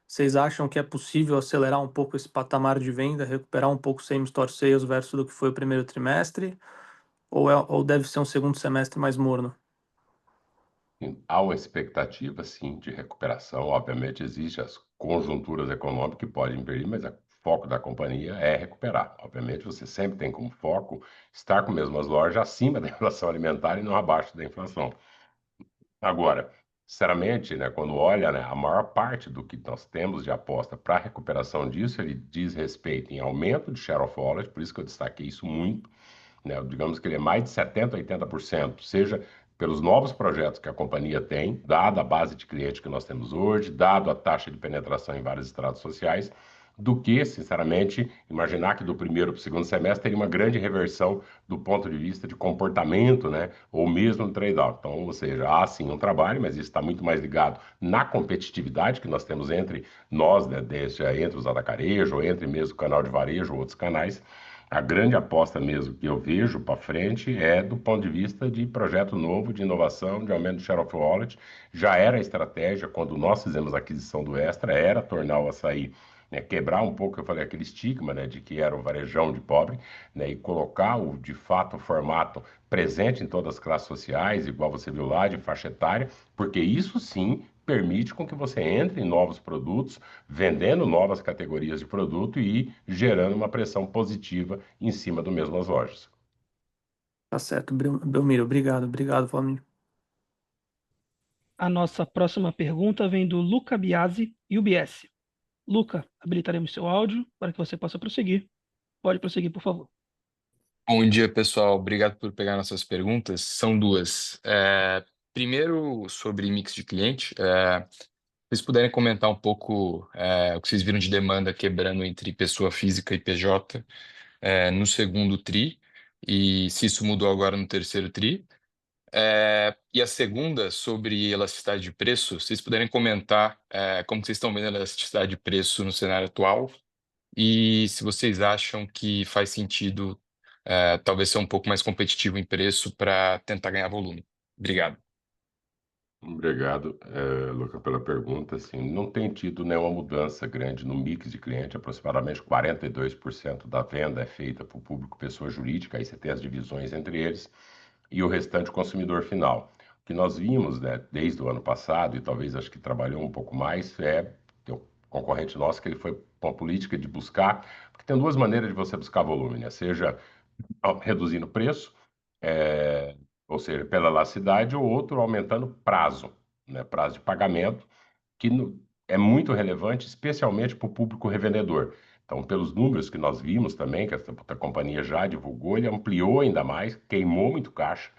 vocês acham que é possível acelerar um pouco esse patamar de venda, recuperar um pouco o same-store sales versus do que foi o primeiro trimestre? Ou deve ser um segundo semestre mais morno? Há uma expectativa, sim, de recuperação. Obviamente, existem as conjunturas econômicas que podem impedir, mas o foco da companhia é recuperar. Obviamente, você sempre tem como foco estar com mesmo as lojas acima da inflação alimentar e não abaixo da inflação. Agora, sinceramente, né, quando olha, né, a maior parte do que nós temos de aposta para a recuperação disso, ele diz respeito em aumento de share of wallet, por isso que eu destaquei isso muito, né? Digamos que ele é mais de 70%, 80%, seja pelos novos projetos que a companhia tem, dada a base de cliente que nós temos hoje, dado a taxa de penetração em vários estratos sociais, do que, sinceramente, imaginar que do primeiro para o segundo semestre teria uma grande reversão do ponto de vista de comportamento, né? Ou mesmo no trade-off. Então, ou seja, há sim um trabalho, mas isso está muito mais ligado na competitividade que nós temos entre nós, né? Entre os atacarejos, ou entre mesmo o canal de varejo ou outros canais. A grande aposta mesmo que eu vejo para frente é do ponto de vista de projeto novo, de inovação, de aumento do share of wallet. Já era a estratégia, quando nós fizemos a aquisição do Extra, era tornar o açaí, né, quebrar um pouco, eu falei, aquele estigma, né, de que era o varejão de pobre, né, e colocar de fato o formato presente em todas as classes sociais, igual você viu lá, de faixa etária, porque isso sim permite com que você entre em novos produtos, vendendo novas categorias de produto e gerando uma pressão positiva em cima do mesmo das lojas. Tá certo, Belmiro. Obrigado, Valmir. A nossa próxima pergunta vem do Luca Biasi, UBS. Luca, habilitaremos seu áudio para que você possa prosseguir. Pode prosseguir, por favor. Bom dia, pessoal. Obrigado por pegar nossas perguntas. São duas. Primeiro, sobre mix de cliente. Se vocês puderem comentar um pouco o que vocês viram de demanda quebrando entre pessoa física e PJ no segundo TRI, e se isso mudou agora no terceiro TRI. E a segunda, sobre elasticidade de preço, se vocês puderem comentar como que vocês estão vendo a elasticidade de preço no cenário atual e se vocês acham que faz sentido talvez ser um pouco mais competitivo em preço para tentar ganhar volume. Obrigado. Obrigado, Luca, pela pergunta. Assim, não tem tido nenhuma mudança grande no mix de cliente, aproximadamente 42% da venda é feita para o público pessoa jurídica, aí você tem as divisões entre eles, e o restante consumidor final. O que nós vimos, né, desde o ano passado, e talvez acho que trabalhou um pouco mais, tem um concorrente nosso que ele foi com a política de buscar, porque tem duas maneiras de você buscar volume, né? Seja reduzindo o preço, ou seja, pela elasticidade, ou outro aumentando prazo, né, prazo de pagamento, que é muito relevante, especialmente para o público revendedor. Então, pelos números que nós vimos também, que a companhia já divulgou, ele ampliou ainda mais, queimou muito caixa,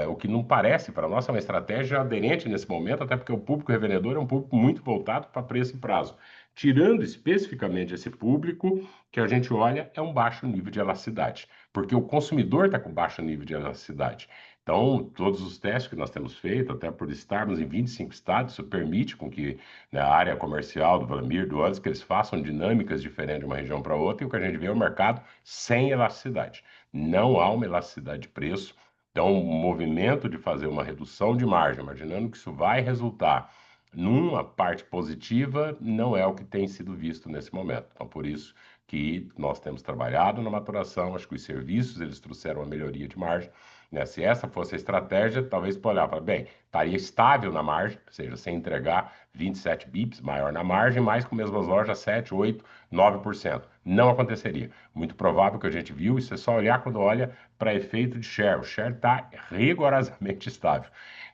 o que não parece, para nós, é uma estratégia aderente nesse momento, até porque o público revendedor é um público muito voltado para preço e prazo. Tirando especificamente esse público, que a gente olha é um baixo nível de elasticidade, porque o consumidor está com baixo nível de elasticidade. Então, todos os testes que nós temos feito, até por estarmos em 25 estados, isso permite com que, né, a área comercial do Vlamir, do Andes, que eles façam dinâmicas diferentes de uma região para outra, e o que a gente vê é um mercado sem elasticidade. Não há uma elasticidade de preço. Então, o movimento de fazer uma redução de margem, imaginando que isso vai resultar numa parte positiva, não é o que tem sido visto nesse momento. Então, por isso que nós temos trabalhado na maturação, acho que os serviços eles trouxeram uma melhoria de margem, né? Se essa fosse a estratégia, talvez para olhar para, bem, estaria estável na margem, ou seja, sem entregar 27 bips maior na margem, mas com mesmas lojas 7, 8, 9%. Não aconteceria. Muito provável que a gente viu, isso é só olhar quando olha para efeito de share. O share está rigorosamente estável.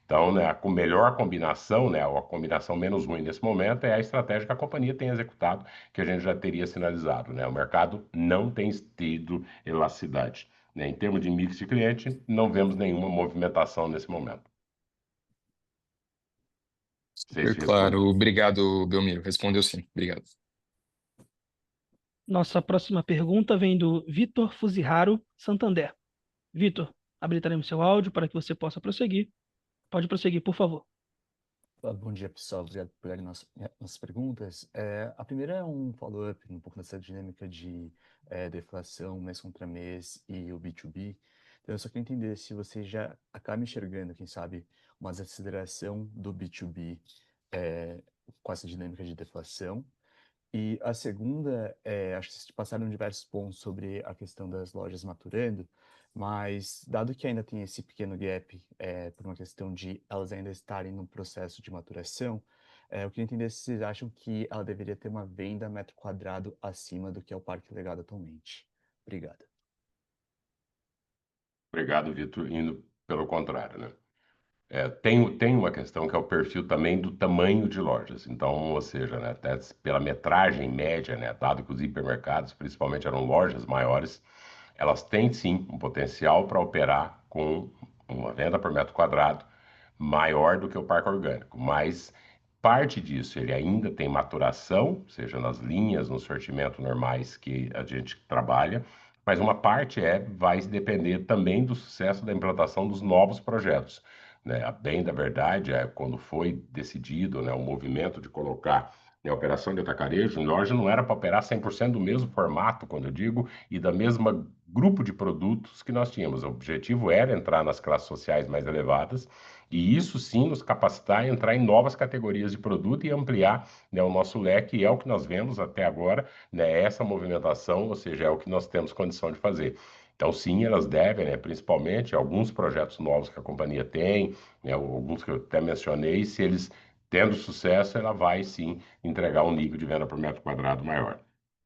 Então, né, a melhor combinação, né, a combinação menos ruim nesse momento é a estratégia que a companhia tem executado, que a gente já teria sinalizado, né? O mercado não tem tido elasticidade, né? Em termos de mix de cliente, não vemos nenhuma movimentação nesse momento. Não sei se Claro. respondeu. Obrigado, Belmiro. Respondeu sim. Obrigado. Nossa próxima pergunta vem do Vitor Fuziharo, Santander. Vitor, Habilitaremos seu áudio para que você possa prosseguir. Pode prosseguir, por favor. Bom dia, pessoal. Obrigado por pegarem nossas perguntas. A primeira é um follow-up um pouco dessa dinâmica de deflação mês contra mês e o B2B. Então, eu só queria entender se você já acaba enxergando, quem sabe, uma desaceleração do B2B com essa dinâmica de deflação. E a segunda, acho que vocês passaram diversos pontos sobre a questão das lojas maturando, mas dado que ainda tem esse pequeno gap, por uma questão de elas ainda estarem no processo de maturação, eu queria entender se vocês acham que ela deveria ter uma venda metro quadrado acima do que é o parque legado atualmente. Obrigado. Obrigado, Vitor. Indo pelo contrário, né? Tem uma questão que é o perfil também do tamanho de lojas. Então, ou seja, né, até pela metragem média, né, dado que os hipermercados, principalmente, eram lojas maiores, elas têm sim um potencial para operar com uma venda por metro quadrado maior do que o parque orgânico, mas parte disso ele ainda tem maturação, seja nas linhas, no sortimento normais que a gente trabalha, mas uma parte vai depender também do sucesso da implantação dos novos projetos, né? A bem da verdade, quando foi decidido, né, o movimento de colocar a operação de atacarejo em loja, não era para operar 100% do mesmo formato, quando eu digo, e da mesma grupo de produtos que nós tínhamos. O objetivo era entrar nas classes sociais mais elevadas, e isso sim nos capacitar a entrar em novas categorias de produto e ampliar, né, o nosso leque, e é o que nós vemos até agora, né, essa movimentação, ou seja, é o que nós temos condição de fazer. Então, sim, elas devem, né, principalmente alguns projetos novos que a companhia tem, né, alguns que eu até mencionei, se eles tendo sucesso, ela vai sim entregar um nível de venda por metro quadrado maior.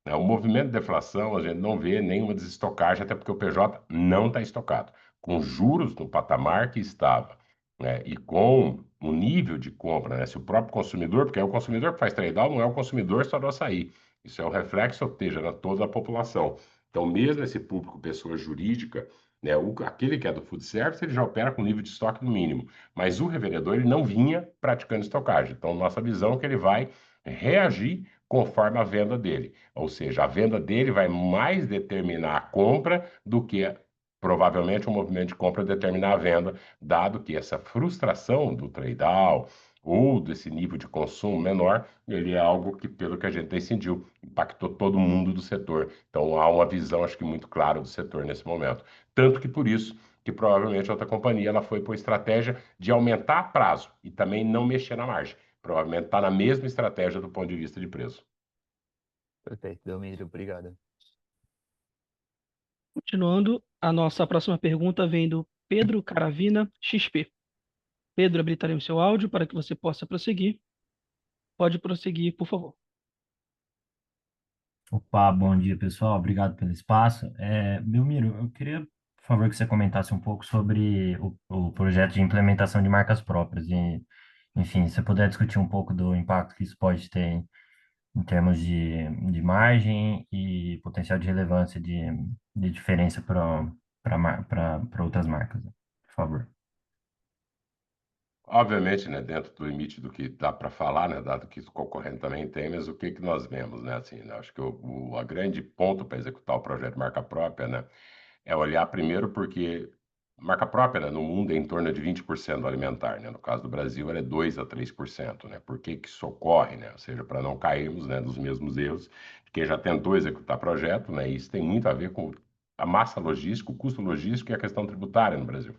O movimento de deflação, a gente não vê nenhuma desestocagem, até porque o PJ não está estocado. Com juros no patamar que estava, né, e com o nível de compra, né, se o próprio consumidor, porque é o consumidor que faz trade-down, não é o consumidor só do açaí. Isso é um reflexo, ou seja, na toda a população. Então, mesmo esse público, pessoa jurídica, né, aquele que é do food service, ele já opera com nível de estoque no mínimo. Mas o revendedor, ele não vinha praticando estocagem. Então, nossa visão é que ele vai reagir conforme a venda dele. Ou seja, a venda dele vai mais determinar a compra do que provavelmente o movimento de compra determinar a venda, dado que essa frustração do trade-down ou desse nível de consumo menor, ele é algo que, pelo que a gente decidiu, impactou todo mundo do setor. Então, há uma visão, acho que muito clara do setor nesse momento. Tanto que, por isso, que provavelmente a outra companhia ela foi por estratégia de aumentar prazo e também não mexer na margem. Provavelmente está na mesma estratégia do ponto de vista de preço. Perfeito, Belmiro, obrigado. Continuando, a nossa próxima pergunta vem do Pedro Caravina, XP. Pedro, habilitaremos seu áudio para que você possa prosseguir. Pode prosseguir, por favor. Opa, bom dia, pessoal. Obrigado pelo espaço. Belmiro, eu queria, por favor, que você comentasse um pouco sobre o projeto de implementação de marcas próprias. E, enfim, se você puder discutir um pouco do impacto que isso pode ter em termos de margem e potencial de relevância de diferença para outras marcas, por favor. Obviamente, né, dentro do limite do que dá para falar, né, dado que o concorrente também tem, mas o que nós vemos, né, assim, né, acho que a grande ponto para executar o projeto de marca própria, né, é olhar primeiro porque marca própria, né, no mundo é em torno de 20% do alimentar, né, no caso do Brasil ela é 2 a 3%, né, por que isso ocorre, né, ou seja, para não cairmos, né, nos mesmos erros de quem já tentou executar projeto, né, isso tem muito a ver com a massa logística, o custo logístico e a questão tributária no Brasil.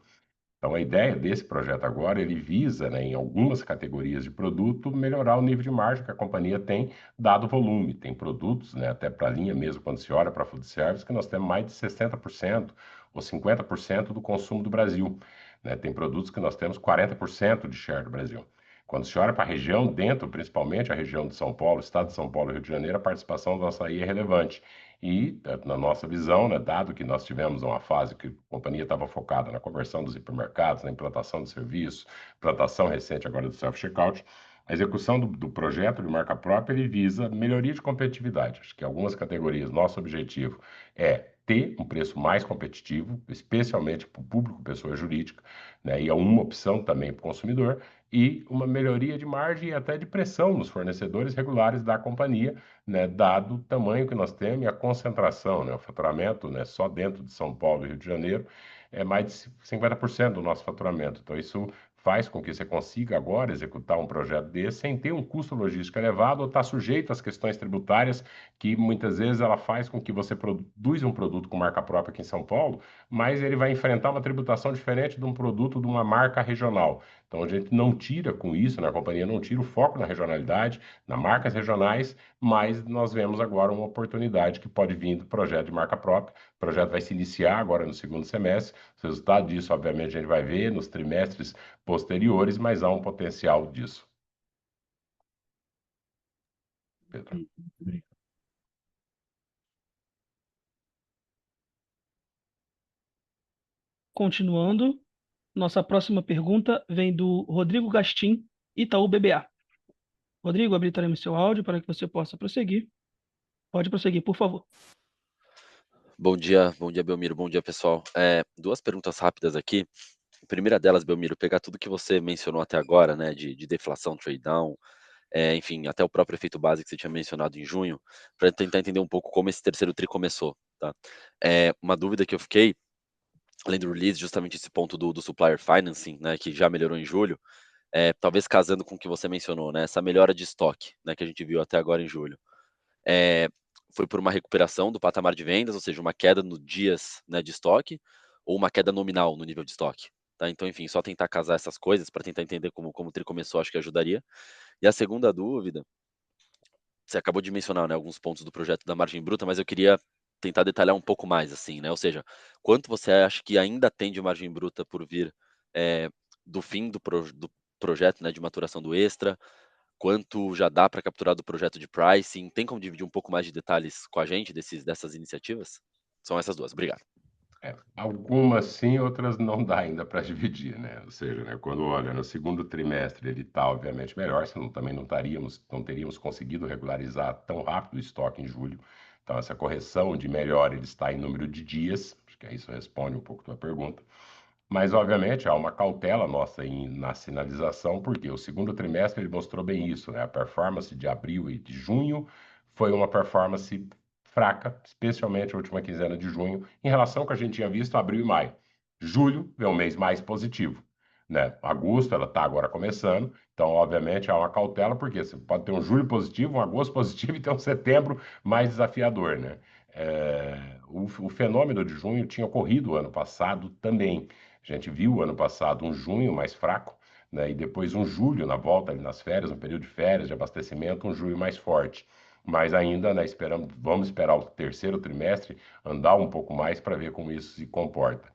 Então, a ideia desse projeto agora, ele visa, né, em algumas categorias de produto, melhorar o nível de margem que a companhia tem, dado o volume. Tem produtos, né, até para a linha mesmo, quando se olha para food service, que nós temos mais de 60% ou 50% do consumo do Brasil, né? Tem produtos que nós temos 40% de share do Brasil. Quando se olha para a região, dentro, principalmente a região de São Paulo, Estado de São Paulo e Rio de Janeiro, a participação do açaí é relevante. E, na nossa visão, né, dado que nós tivemos uma fase que a companhia estava focada na conversão dos hipermercados, na implantação de serviços, implantação recente agora do self-checkout, a execução do projeto de marca própria ele visa melhoria de competitividade. Acho que algumas categorias, nosso objetivo é ter um preço mais competitivo, especialmente para o público pessoa jurídica, né, e é uma opção também para o consumidor, e uma melhoria de margem e até de pressão nos fornecedores regulares da companhia, né, dado o tamanho que nós temos e a concentração, né, o faturamento, né, só dentro de São Paulo e Rio de Janeiro, é mais de 50% do nosso faturamento. Então, isso faz com que você consiga agora executar um projeto desse sem ter um custo logístico elevado ou estar sujeito às questões tributárias, que muitas vezes ela faz com que você produza um produto com marca própria aqui em São Paulo, mas ele vai enfrentar uma tributação diferente de um produto de uma marca regional. Então, a gente não tira com isso, né, a companhia não tira o foco na regionalidade, nas marcas regionais, mas nós vemos agora uma oportunidade que pode vir do projeto de marca própria. O projeto vai se iniciar agora no segundo semestre. O resultado disso, obviamente, a gente vai ver nos trimestres posteriores, mas há um potencial disso. Pedro. Continuando, nossa próxima pergunta vem do Rodrigo Gastim, Itaú BBA. Rodrigo, habilitaremos seu áudio para que você possa prosseguir. Pode prosseguir, por favor. Bom dia, Belmiro, bom dia, pessoal. Duas perguntas rápidas aqui. A primeira delas, Belmiro, pegar tudo que você mencionou até agora, né, de deflação, trade down, enfim, até o próprio efeito base que você tinha mencionado em junho, para tentar entender um pouco como esse terceiro tri começou, tá? Uma dúvida que eu fiquei, além do release, justamente esse ponto do supplier financing, né, que já melhorou em julho, talvez casando com o que você mencionou, né, essa melhora de estoque, né, que a gente viu até agora em julho. Foi por uma recuperação do patamar de vendas, ou seja, uma queda no dias, né, de estoque, ou uma queda nominal no nível de estoque, tá? Então, enfim, só tentar casar essas coisas para tentar entender como o tri começou, acho que ajudaria. E a segunda dúvida, você acabou de mencionar, né, alguns pontos do projeto da margem bruta, mas eu queria tentar detalhar um pouco mais, assim, né? Ou seja, quanto você acha que ainda tem de margem bruta por vir do fim do projeto, né, de maturação do Extra? Quanto já dá para capturar do projeto de pricing? Tem como dividir um pouco mais de detalhes com a gente dessas iniciativas? São essas duas. Obrigado. Algumas sim, outras não dá ainda para dividir, né? Ou seja, né, quando olha no segundo trimestre ele está obviamente melhor, senão também não teríamos conseguido regularizar tão rápido o estoque em julho. Então essa correção de melhora ele está em número de dias, acho que isso responde um pouco a tua pergunta. Mas obviamente há uma cautela nossa na sinalização, porque o segundo trimestre ele mostrou bem isso, né? A performance de abril e de junho foi uma performance fraca, especialmente a última quinzena de junho, em relação ao que a gente tinha visto abril e maio. Julho é um mês mais positivo, né? Agosto, ela está agora começando, então, obviamente, há uma cautela, porque você pode ter um julho positivo, um agosto positivo e ter um setembro mais desafiador, né? O fenômeno de junho tinha ocorrido ano passado também. A gente viu ano passado um junho mais fraco, né? E depois um julho, na volta ali nas férias, um período de férias, de abastecimento, um julho mais forte. Mas ainda, né, vamos esperar o terceiro trimestre andar um pouco mais para ver como isso se comporta.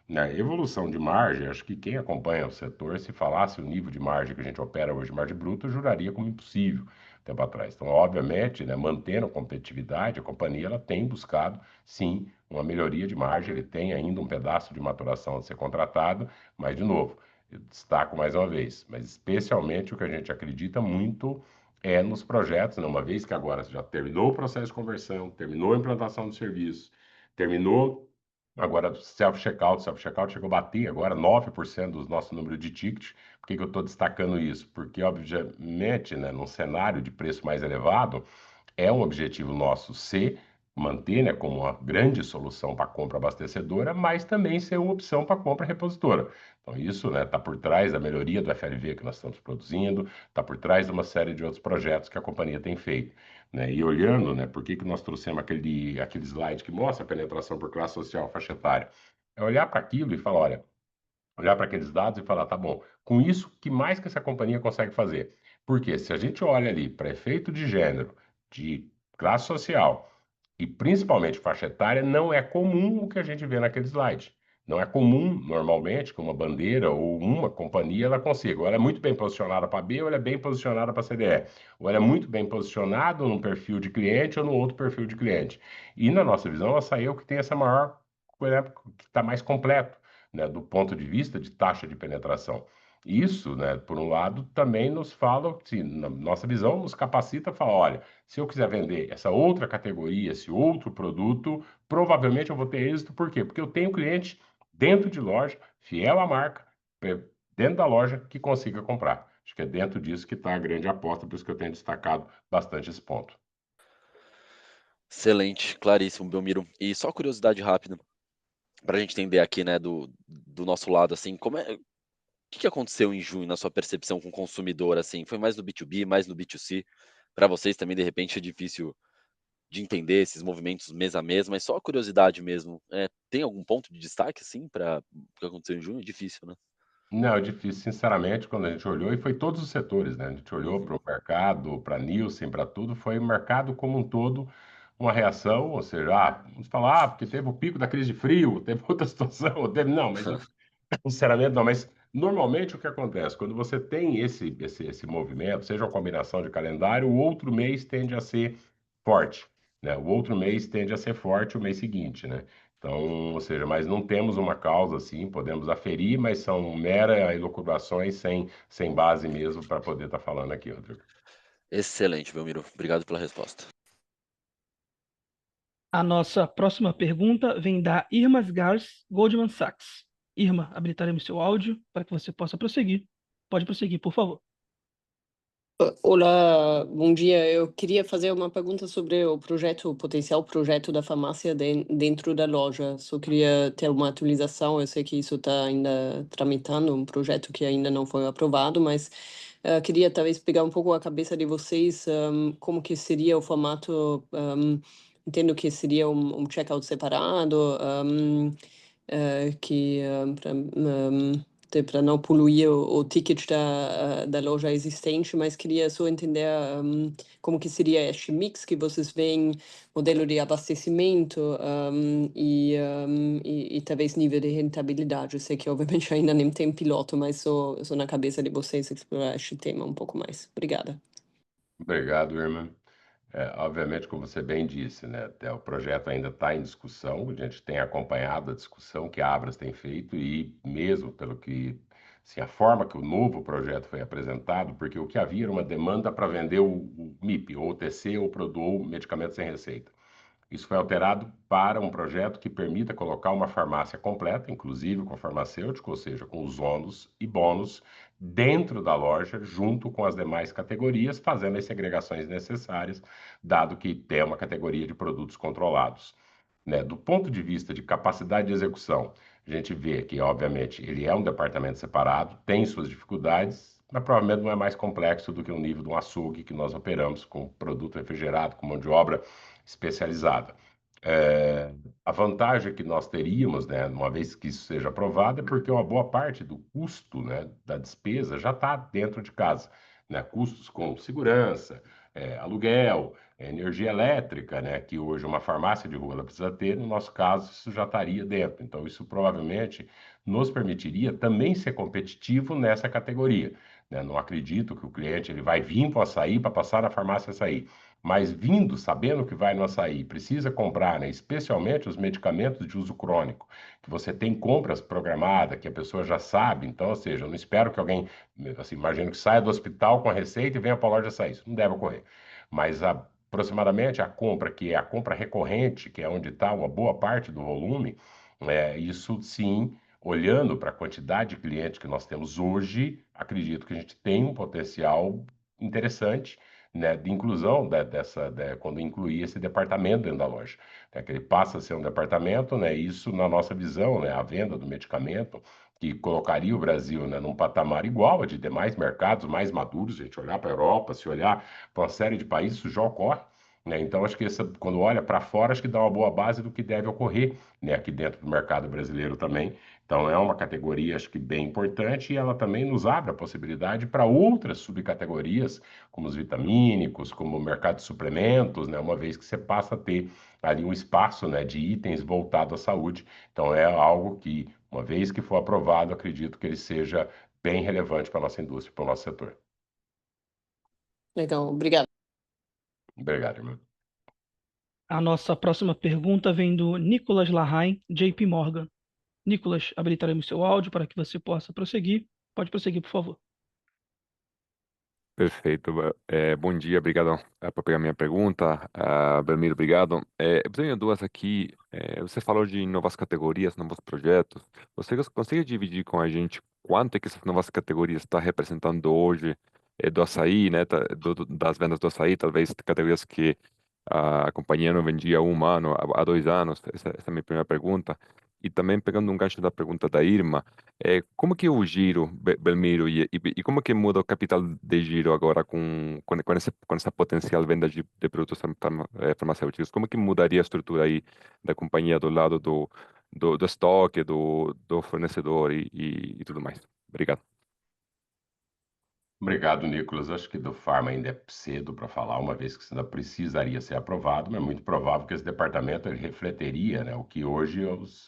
Na evolução de margem, acho que quem acompanha o setor, se falasse o nível de margem que a gente opera hoje, margem bruta, juraria como impossível tempo atrás. Então, obviamente, né, mantendo a competitividade, a companhia ela tem buscado, sim, uma melhoria de margem, ele tem ainda um pedaço de maturação a ser contratado, mas, de novo, eu destaco mais uma vez, mas especialmente o que a gente acredita muito é nos projetos, né, uma vez que agora já terminou o processo de conversão, terminou a implantação do serviço, terminou agora self-checkout chegou a bater agora 9% do nosso número de tickets. Por que eu estou destacando isso? Porque, obviamente, né, num cenário de preço mais elevado, é um objetivo nosso manter, né, como uma grande solução para compra abastecedora, mas também ser uma opção para compra repositora. Então, isso, né, está por trás da melhoria do FLV que nós estamos produzindo, está por trás de uma série de outros projetos que a companhia tem feito. Né? E olhando, né, por que nós trouxemos aquele slide que mostra a penetração por classe social, faixa etária, é olhar para aquilo e falar, olha, olhar para aqueles dados e falar, tá bom, com isso, o que mais que essa companhia consegue fazer? Porque se a gente olha ali para efeito de gênero, de classe social e principalmente faixa etária, não é comum o que a gente vê naquele slide. Não é comum, normalmente, que uma bandeira ou uma companhia ela consiga. Ou ela é muito bem posicionada para B, ou ela é bem posicionada para CDE. Ou ela é muito bem posicionada num perfil de cliente ou no outro perfil de cliente. E na nossa visão, ela saiu que tem essa maior, que está mais completo, né, do ponto de vista de taxa de penetração. Isso, né, por um lado, também nos fala, assim, na nossa visão, nos capacita a falar, olha, se eu quiser vender essa outra categoria, esse outro produto, provavelmente eu vou ter êxito. Por quê? Porque eu tenho cliente dentro de loja, fiel à marca, dentro da loja, que consiga comprar. Acho que é dentro disso que está a grande aposta, por isso que eu tenho destacado bastante esse ponto. Excelente, claríssimo, Belmiro. E só curiosidade rápida. para a gente entender aqui, né, do nosso lado, assim, o que aconteceu em junho na sua percepção com o consumidor, assim? Foi mais no B2B, mais no B2C? Para vocês também, de repente, é difícil de entender esses movimentos mês a mês, mas só a curiosidade mesmo. Tem algum ponto de destaque, assim, para o que aconteceu em junho? Difícil, né? Não, é difícil, sinceramente, quando a gente olhou, e foi todos os setores, né? A gente olhou para Uhum. o mercado, para a Nielsen, para tudo, foi o mercado como um todo uma reação, ou seja, vamos falar, porque teve o pico da crise de frio, teve outra situação, teve, não, mas sinceramente não, mas normalmente o que acontece, quando você tem esse movimento, seja uma combinação de calendário, o outro mês tende a ser forte, né? O outro mês tende a ser forte o mês seguinte, né? Então, ou seja, mas não temos uma causa assim, podemos aferir, mas são mera elucubrações sem base mesmo para poder estar falando aqui, Rodrigo. Excelente, Belmiro. Obrigado pela resposta. A nossa próxima pergunta vem da Irma Sgars, Goldman Sachs. Irma, habilitaremos seu áudio para que você possa prosseguir. Pode prosseguir, por favor. Olá, bom dia. Eu queria fazer uma pergunta sobre o projeto, o potencial projeto da farmácia dentro da loja. Só queria ter uma atualização. Eu sei que isso está ainda tramitando, um projeto que ainda não foi aprovado, mas queria talvez pegar um pouco a cabeça de vocês, como que seria o formato. Entendo que seria um checkout separado, que para não poluir o ticket da loja existente, mas queria só entender como que seria este mix que vocês veem, modelo de abastecimento e talvez nível de rentabilidade. Eu sei que obviamente ainda nem tem piloto, mas só na cabeça de vocês explorar este tema um pouco mais. Obrigada. Obrigado, irmã. Obviamente, como você bem disse, né, o projeto ainda está em discussão, a gente tem acompanhado a discussão que a Abras tem feito e mesmo pelo que, assim, a forma que o novo projeto foi apresentado, porque o que havia era uma demanda para vender o MIP, ou OTC, ou medicamento sem receita. Isso foi alterado para um projeto que permita colocar uma farmácia completa, inclusive com farmacêutico, ou seja, com os ônus e bônus dentro da loja, junto com as demais categorias, fazendo as segregações necessárias, dado que tem uma categoria de produtos controlados. Né? Do ponto de vista de capacidade de execução, a gente vê que, obviamente, ele é um departamento separado, tem suas dificuldades, mas provavelmente não é mais complexo do que o nível de um açougue que nós operamos com produto refrigerado, com mão de obra especializada. A vantagem que nós teríamos, né, uma vez que isso seja aprovado, é porque uma boa parte do custo, né, da despesa já está dentro de casa, né, custos com segurança, aluguel, energia elétrica, né, que hoje uma farmácia de rua ela precisa ter, no nosso caso isso já estaria dentro. Então isso provavelmente nos permitiria também ser competitivo nessa categoria. Né? Não acredito que o cliente ele vai vir para o açaí para passar na farmácia açaí. Mas vindo, sabendo que vai no açaí, precisa comprar, né, especialmente os medicamentos de uso crônico, que você tem compras programadas, que a pessoa já sabe. Então, ou seja, eu não espero que alguém, assim, imagino que saia do hospital com a receita e venha para a loja de açaí. Isso não deve ocorrer. Mas aproximadamente a compra, que é a compra recorrente, que é onde está uma boa parte do volume, isso sim, olhando para a quantidade de clientes que nós temos hoje, acredito que a gente tem um potencial interessante, né, de inclusão quando incluir esse departamento dentro da loja, né, que ele passa a ser um departamento, né, isso na nossa visão, né, a venda do medicamento, que colocaria o Brasil, né, num patamar igual a de demais mercados mais maduros, se a gente olhar para a Europa, se olhar para uma série de países, isso já ocorre. Né? Então, acho que quando olha para fora, acho que dá uma boa base do que deve ocorrer, né, aqui dentro do mercado brasileiro também. Então, é uma categoria, acho que bem importante, e ela também nos abre a possibilidade para outras subcategorias, como os vitamínicos, como o mercado de suplementos, né, uma vez que você passa a ter ali um espaço, né, de itens voltado à saúde. Então, é algo que, uma vez que for aprovado, acredito que ele seja bem relevante para a nossa indústria, para o nosso setor. Legal, obrigada. Obrigado, irmão. A nossa próxima pergunta vem do Nicolas Larrain, JP Morgan. Nicolas, habilitaremos seu áudio para que você possa prosseguir. Pode prosseguir, por favor. Perfeito. Bom dia, obrigado por pegar minha pergunta. Belmiro, obrigado. Eu tenho duas aqui. Você falou de novas categorias, novos projetos. Você consegue dividir com a gente quanto é que essas novas categorias estão representando hoje do açaí, né, das vendas do açaí, talvez categorias que a companhia não vendia há um ano, há 2 anos? Essa é a minha primeira pergunta. E também pegando um gancho da pergunta da Irma, como que o giro, Belmiro, e como que muda o capital de giro agora com essa potencial venda de produtos farmacêuticos? Como que mudaria a estrutura aí da companhia do lado do estoque, do fornecedor e tudo mais? Obrigado. Obrigado, Nicolas. Acho que do Pharma ainda é cedo para falar, uma vez que isso ainda precisaria ser aprovado, mas é muito provável que esse departamento ele refletiria, né, o que hoje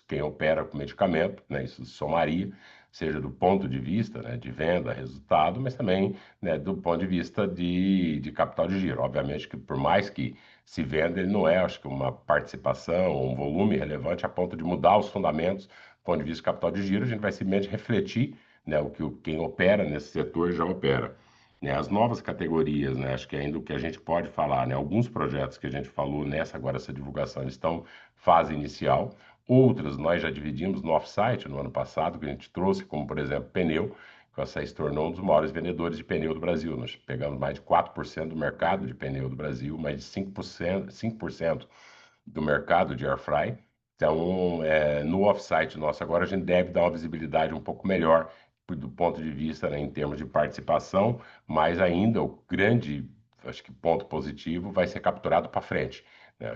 quem opera com medicamento, né, isso somaria, seja do ponto de vista, né, de venda, resultado, mas também, né, do ponto de vista de capital de giro. Obviamente que por mais que se venda, ele não é, acho que uma participação ou um volume relevante a ponto de mudar os fundamentos do ponto de vista de capital de giro, a gente vai simplesmente refletir, né, o que quem opera nesse setor já opera. Né, as novas categorias, né, acho que ainda o que a gente pode falar, né, alguns projetos que a gente falou essa divulgação, eles estão fase inicial, outras nós já dividimos no off-site no ano passado, que a gente trouxe, como por exemplo pneu, que a Açaí se tornou um dos maiores vendedores de pneu do Brasil. Nós pegamos mais de 4% do mercado de pneu do Brasil, mais de 5% do mercado de airfry. Então, no off-site nosso agora, a gente deve dar uma visibilidade um pouco melhor do ponto de vista, né, em termos de participação, mas ainda o grande, acho que ponto positivo vai ser capturado para frente. Né,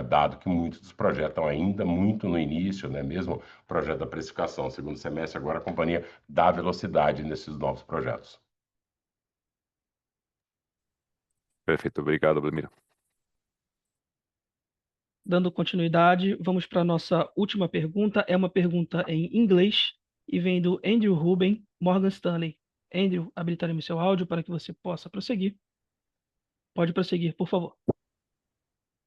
dado que muitos dos projetos estão ainda muito no início, né, mesmo o projeto da precificação, segundo semestre, agora a companhia dá velocidade nesses novos projetos. Perfeito, obrigado, Belmiro. Dando continuidade, vamos para a nossa última pergunta. É uma pergunta em inglês e vem do Andrew Ruben, Morgan Stanley. Andrew, habilitaremos seu áudio para que você possa prosseguir. Pode prosseguir, por favor.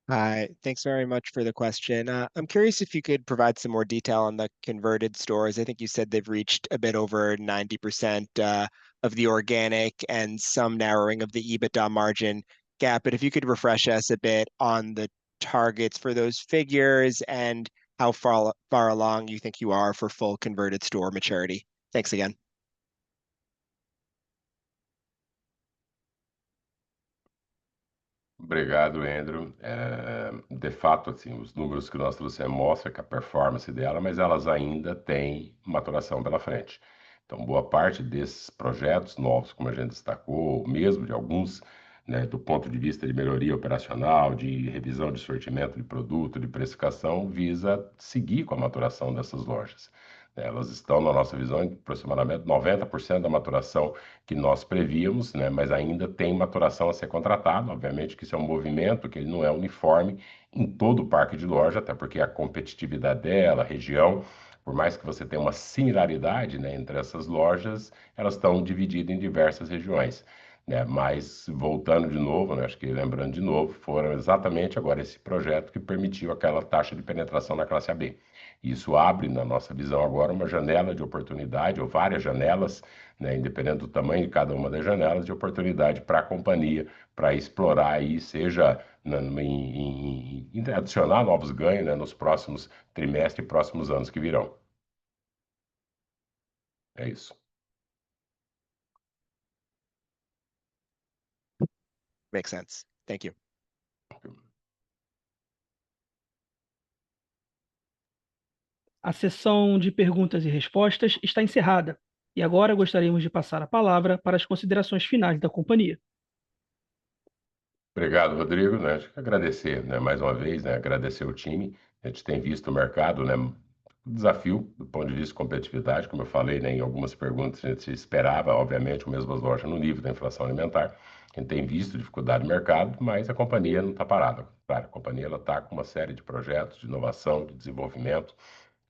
Hi, thanks very much for the question. I'm curious if you could provide some more detail on the converted stores. I think you said they've reached a bit over 90% of the organic and some narrowing of the EBITDA margin gap. But if you could refresh us a bit on the targets for those figures and how far along you think you are for full converted store maturity. Thanks again. Obrigado, Andrew. De fato, assim, os números que nós trouxemos mostram que a performance dela, mas elas ainda têm maturação pela frente. Então, boa parte desses projetos novos, como a gente destacou, mesmo de alguns, né, do ponto de vista de melhoria operacional, de revisão de sortimento de produto, de precificação, visa seguir com a maturação dessas lojas. Elas estão, na nossa visão, em aproximadamente 90% da maturação que nós prevíamos, né, mas ainda tem maturação a ser contratada. Obviamente que isso é um movimento que ele não é uniforme em todo o parque de loja, até porque a competitividade dela, a região, por mais que você tenha uma similaridade, né, entre essas lojas, elas estão divididas em diversas regiões. Né? Mas, voltando de novo, né, acho que lembrando de novo, foram exatamente agora esse projeto que permitiu aquela taxa de penetração na classe AB. Isso abre, na nossa visão agora, uma janela de oportunidade, ou várias janelas, né, independente do tamanho de cada uma das janelas, de oportunidade para a companhia, para explorar aí, seja em adicionar novos ganhos, né, nos próximos trimestres e próximos anos que virão. É isso. Makes sense. Thank you. A sessão de perguntas e respostas está encerrada. E agora gostaríamos de passar a palavra para as considerações finais da companhia. Obrigado, Rodrigo. Né? Acho que agradecer, né, mais uma vez, né, agradecer o time. A gente tem visto o mercado, né, desafio do ponto de vista de competitividade, como eu falei, né, em algumas perguntas a gente esperava, obviamente, o mesmo as lojas no nível da inflação alimentar. A gente tem visto dificuldade no mercado, mas a companhia não está parada. Claro, a companhia está com uma série de projetos de inovação, de desenvolvimento.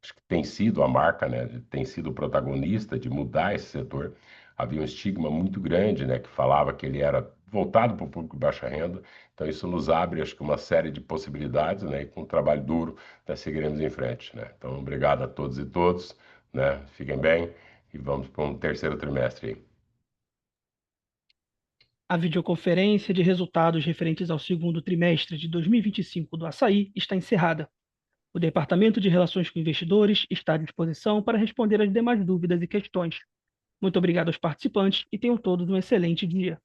Acho que tem sido a marca, né, tem sido o protagonista de mudar esse setor. Havia um estigma muito grande, né, que falava que ele era voltado para o público de baixa renda. Então isso nos abre, acho que uma série de possibilidades, né, e com um trabalho duro, nós seguiremos em frente, né. Então obrigado a todos e todas, né, fiquem bem e vamos para um terceiro trimestre aí. A videoconferência de resultados referentes ao segundo trimestre de 2025 do Açaí está encerrada. O Departamento de Relações com Investidores está à disposição para responder as demais dúvidas e questões. Muito obrigado aos participantes e tenham todos um excelente dia.